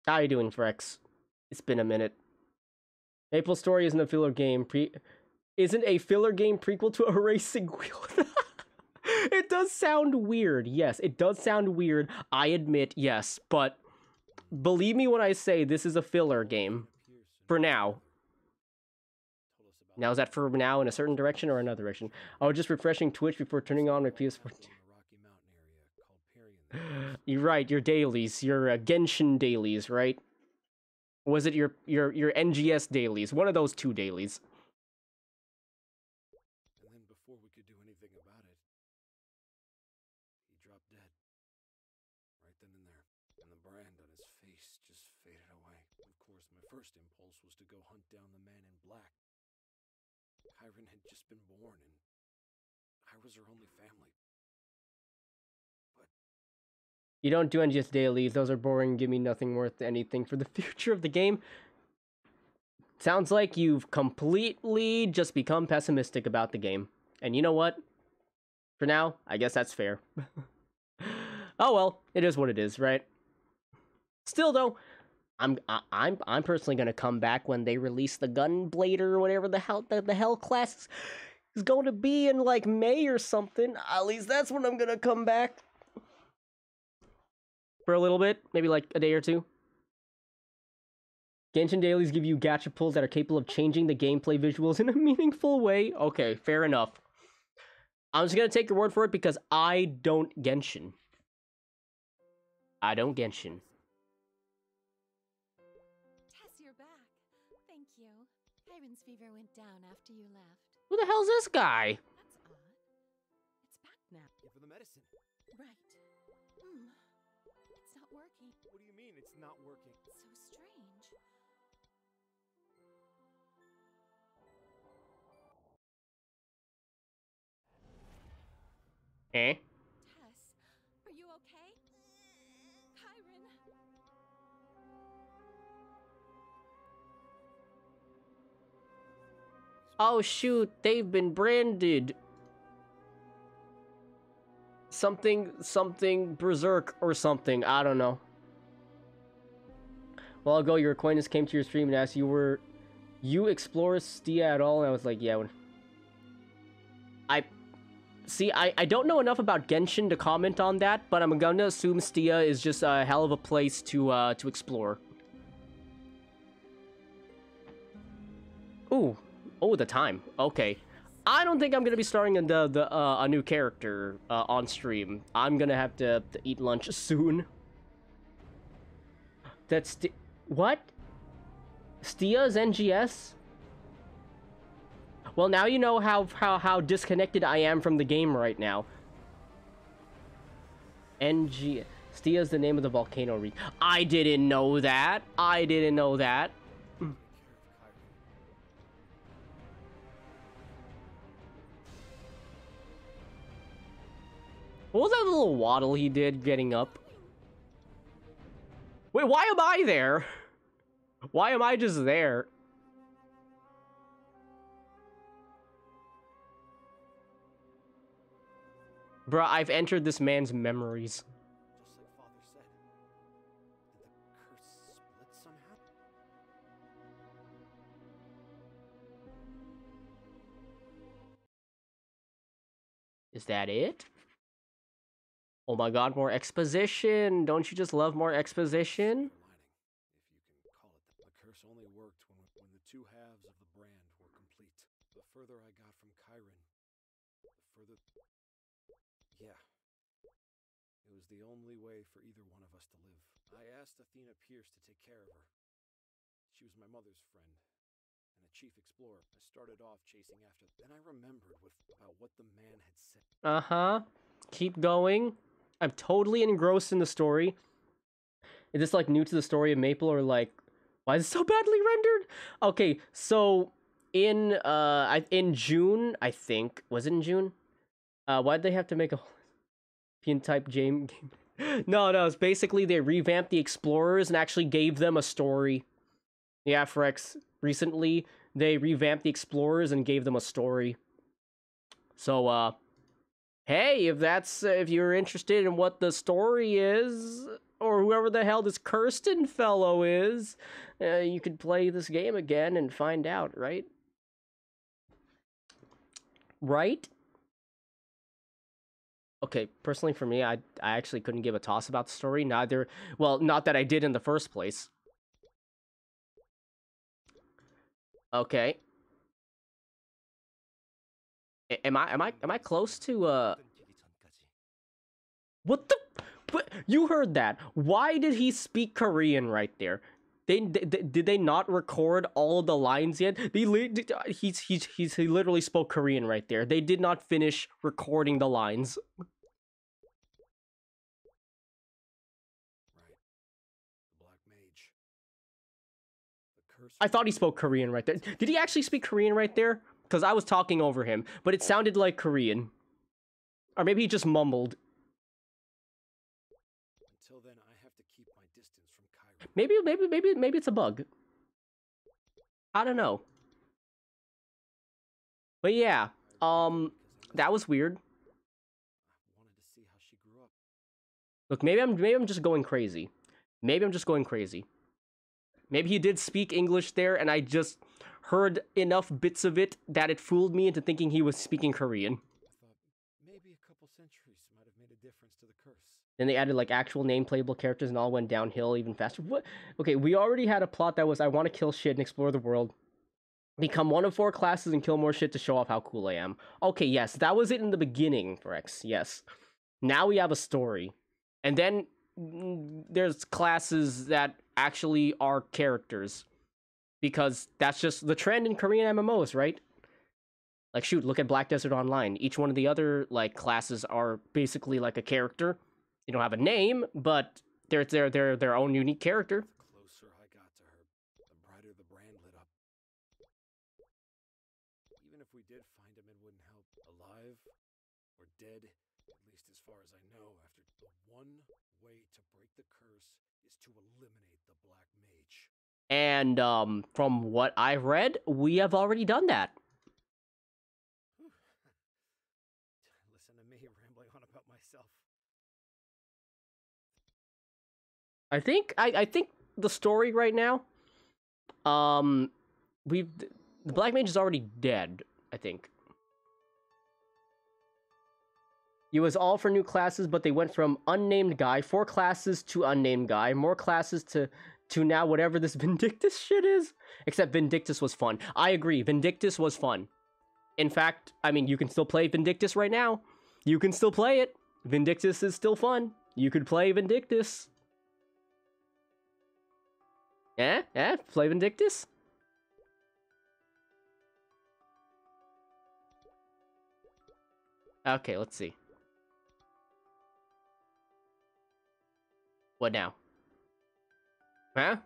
How you doing, Frex? It's been a minute. MapleStory isn't a filler game. Isn't a filler game prequel to a racing wheel? It does sound weird. Yes, it does sound weird. I admit, yes. But believe me when I say this is a filler game. For now. Now, is that for now in a certain direction or another direction? I was just refreshing Twitch before turning on my PS4. You're right, your dailies. Your Genshin dailies, right? Was it your NGS dailies? One of those two dailies. And then before we could do anything about it, he dropped dead. Right then and there. And the brand on his face just faded away. Of course, my first impulse was to go hunt down the man in black. Kyron had just been born, and I was her only family. But you don't do NGS dailies. Those are boring. Give me nothing worth anything for the future of the game. Sounds like you've completely just become pessimistic about the game. And you know what? For now, I guess that's fair. Oh well, it is what it is, right? Still though, I'm personally gonna come back when they release the Gunblader or whatever the hell class is going to be in like May or something. At least that's when I'm gonna come back. For a little bit, maybe like a day or two. Genshin dailies give you gacha pulls that are capable of changing the gameplay visuals in a meaningful way. Okay, fair enough. I'm just gonna take your word for it because I don't Genshin. I don't Genshin. Tess, you're back. Thank you. Kyron's fever went down after you left. Who the hell's this guy? That's odd. It's back now. give her the medicine. Right. It's not working. What do you mean it's not working? So strange. Eh? Tess, are you okay? Kyron. Oh shoot, they've been branded. Something berserk or something, I don't know. A while ago, your acquaintance came to your stream and asked you explore Stia at all? And I was like, yeah. I don't know enough about Genshin to comment on that, but I'm gonna assume Stia is just a hell of a place to explore. Ooh, the time. Okay. I don't think I'm gonna be starting a new character on stream. I'm gonna have to eat lunch soon. That's what? Stia's NGS? Well, now you know how disconnected I am from the game right now. Stia's the name of the volcano reef. I didn't know that. I didn't know that. What was that little waddle he did getting up? Wait, why am I there? Why am I just there? Bruh, I've entered this man's memories. Just like Father said. Did the curse split somehow? Is that it? Oh my god, more exposition! Don't you just love more exposition? If you can call it that. The curse only worked when the two halves of the brand were complete. The further I got from Chiron, the further... Yeah. It was the only way for either one of us to live. I asked Athena Pierce to take care of her. She was my mother's friend, and a chief explorer. I started off chasing after... Then I remembered about what the man had said. Uh-huh. Keep going. I'm totally engrossed in the story. Is this, like, new to the story of Maple, or, like, why is it so badly rendered? Okay, so, in June, I think... Was it in June? Why'd they have to make a European-type game? No, it's basically they revamped the Explorers and actually gave them a story. Yeah, Frex, recently, they revamped the Explorers and gave them a story. So, hey, if you're interested in what the story is, or whoever the hell this Kirsten fellow is, you could play this game again and find out, right? Right? Okay, personally for me, I actually couldn't give a toss about the story. Neither, well, not that I did in the first place. Okay. Am I close to What the? What? You heard that? Why did he speak Korean right there? Did they not record all of the lines yet? He literally spoke Korean right there. They did not finish recording the lines. Right. The Black Mage. The curse... I thought he spoke Korean right there. Did he actually speak Korean right there? Because I was talking over him, but it sounded like Korean. Or maybe he just mumbled. Until then, I have to keep my distance from Chiron. Maybe it's a bug. I don't know. But yeah, that was weird. I wanted to see how she grew up. Look, maybe I'm just going crazy. Maybe I'm just going crazy. Maybe he did speak English there, and I just heard enough bits of it that it fooled me into thinking he was speaking Korean. I thought maybe a couple centuries might have made a difference to the curse. Then they added, like, actual name playable characters and all went downhill even faster. What? Okay, we already had a plot that was, I want to kill shit and explore the world. Become one of 4 classes and kill more shit to show off how cool I am. Okay, yes, that was it in the beginning, Rex, yes. Now we have a story. And then there's classes that actually are characters. Because that's just the trend in Korean MMOs, right? Like, shoot, look at Black Desert Online. Each one of the other, like, classes are basically like a character. They don't have a name, but they're their own unique character. The closer I got to her, the brighter the brand lit up. Even if we did find him, it wouldn't help. Alive or dead, at least as far as I know, after the one way to break the curse is to eliminate the Black Mage. And from what I've read, we have already done that. Listen to me rambling on about myself. I think the story right now, the Black Mage is already dead, I think. It was all for new classes, but they went from unnamed guy, 4 classes to unnamed guy, more classes to now whatever this Vindictus shit is. Except Vindictus was fun. I agree, Vindictus was fun. In fact, I mean, you can still play Vindictus right now. You can still play it. Vindictus is still fun. You could play Vindictus. Play Vindictus? Okay, let's see. What now? Huh?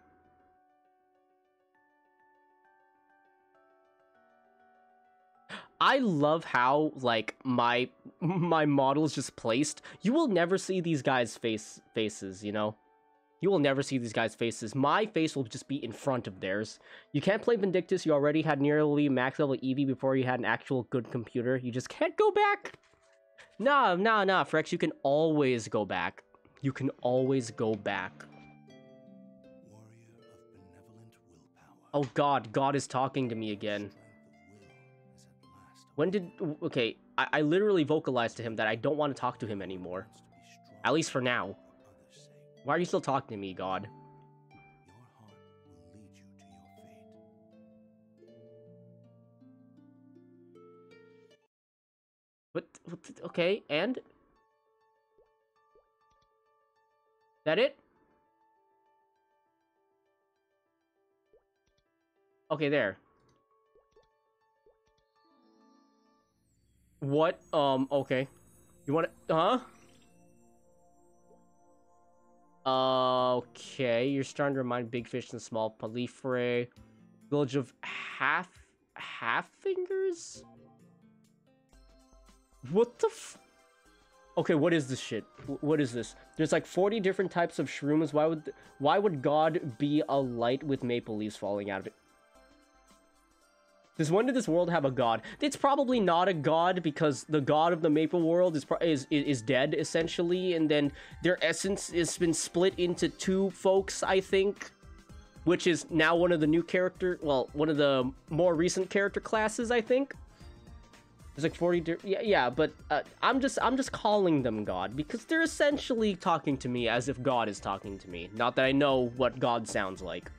I love how, like, my model is just placed. You will never see these guys' faces, you know? You will never see these guys' faces. My face will just be in front of theirs. You can't play Vindictus. You already had nearly max level EV before you had an actual good computer. You just can't go back. Nah, Frex, you can always go back. You can always go back. Warrior of benevolent willpower. Oh god, God is talking to me again. When did... Okay, I literally vocalized to him that I don't want to talk to him anymore. At least for now. Why are you still talking to me, God? What okay, and? That it? Okay, there. What? Okay. You want to, huh? Okay, you're starting to remind big fish and small Palifre. Village of half fingers? What the Okay, what is this shit? What is this? There's like 40 different types of shrooms. Why would God be a light with maple leaves falling out of it? When did this world have a god? It's probably not a god because the god of the maple world is dead essentially, and then their essence has been split into two folks, I think, which is now one of the new one of the more recent character classes, I think. There's like 40 yeah, but I'm just calling them God because they're essentially talking to me as if God is talking to me. Not that I know what God sounds like.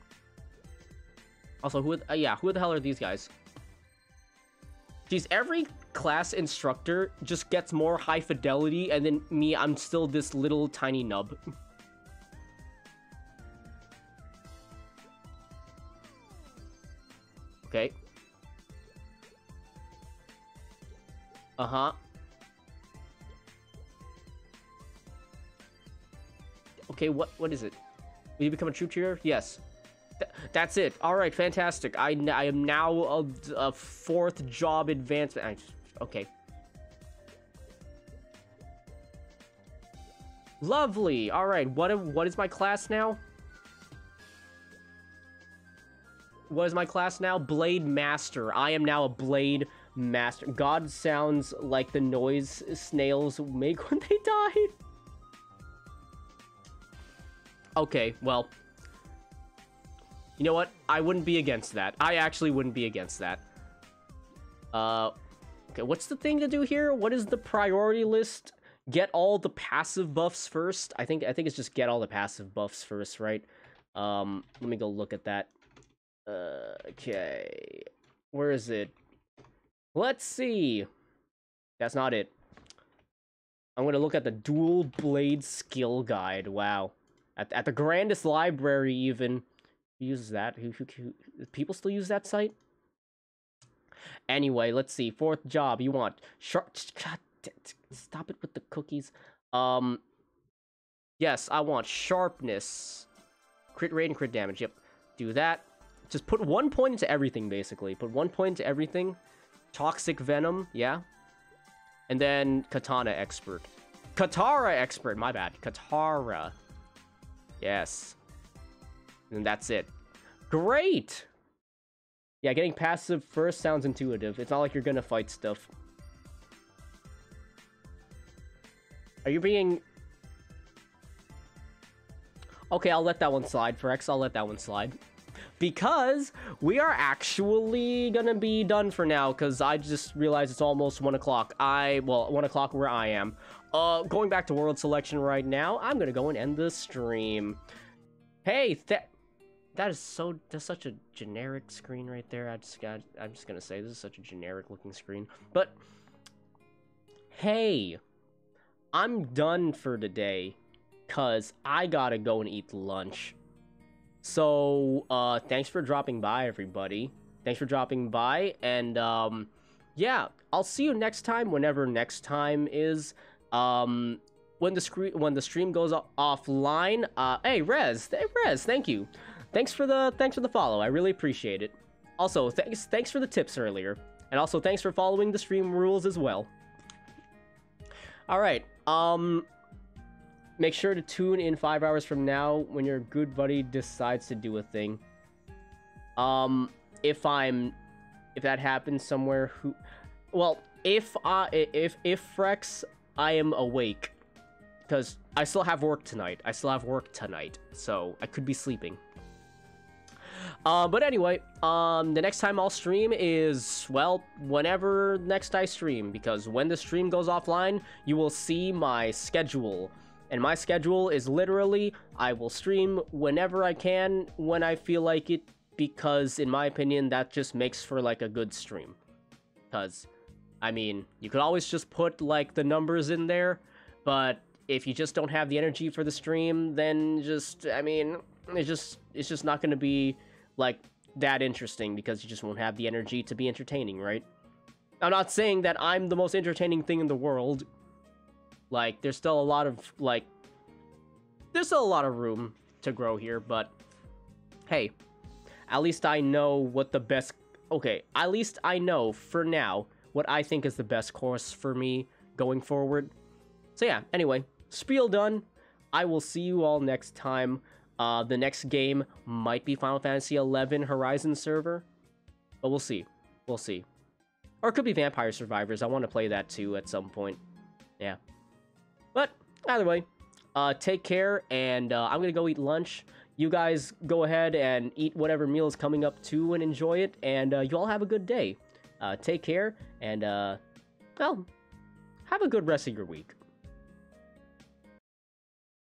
Also, who the hell are these guys? Geez, every class instructor just gets more high fidelity, and then me, I'm still this little tiny nub. Okay. Uh-huh. Okay, what is it? Will you become a troop cheater? Yes. That's it. All right, fantastic. I am now a 4th job advancement. Okay. Lovely. All right. What is my class now? What is my class now? Blade Master. I am now a Blade Master. God sounds like the noise snails make when they die. Okay, well. You know what? I wouldn't be against that. I actually wouldn't be against that. Okay, what's the thing to do here? What is the priority list? Get all the passive buffs first? I think it's just get all the passive buffs first, right? Let me go look at that. Okay. Where is it? Let's see. That's not it. I'm gonna look at the dual blade skill guide. Wow. At the grandest library even. Who uses that? Who people still use that site? Anyway, let's see. 4th job. You want sharp. Stop it with the cookies. Yes, I want sharpness, crit rate, and crit damage. Yep, do that. Just put 1 point into everything, basically. Put 1 point into everything. Toxic venom, yeah. And then katana expert. Katara expert. My bad. Katara. Yes. And that's it. Great! Yeah, getting passive first sounds intuitive. It's not like you're gonna fight stuff. Are you being... Okay, I'll let that one slide, Frex. I'll let that one slide. Because we are actually gonna be done for now, because I just realized it's almost 1 o'clock. Well, 1 o'clock where I am. Going back to world selection right now, I'm gonna go and end the stream. Hey, that's such a generic screen right there. I'm just gonna say this is such a generic looking screen. But hey, I'm done for today, cause I gotta go and eat lunch. So thanks for dropping by, everybody. Thanks for dropping by, and yeah, I'll see you next time, whenever next time is. When the stream goes offline. Hey Rez, thank you. Thanks for the follow. I really appreciate it. Also, thanks for the tips earlier. And also thanks for following the stream rules as well. All right. Make sure to tune in 5 hours from now when your good buddy decides to do a thing. If that happens somewhere, if Frex, I am awake, because I still have work tonight. So I could be sleeping. But anyway, the next time I'll stream is, well, whenever next I stream, because when the stream goes offline, you will see my schedule. And my schedule is literally, I will stream whenever I can, when I feel like it, because in my opinion, that just makes for, like, a good stream. Because, I mean, you could always just put, like, the numbers in there, but if you just don't have the energy for the stream, then just, I mean, it's just not going to be, like, that interesting, because you just won't have the energy to be entertaining, right? I'm not saying that I'm the most entertaining thing in the world. Like, there's still a lot of, like, there's still a lot of room to grow here, but hey, at least I know what the best, okay, at least I know, for now, what I think is the best course for me going forward. So yeah, anyway, spiel done. I will see you all next time. The next game might be Final Fantasy XI Horizon server, but we'll see. We'll see. Or it could be Vampire Survivors. I want to play that too at some point. Yeah. But either way, take care, and I'm gonna go eat lunch. You guys go ahead and eat whatever meal is coming up too and enjoy it, and you all have a good day. Take care, and well, have a good rest of your week.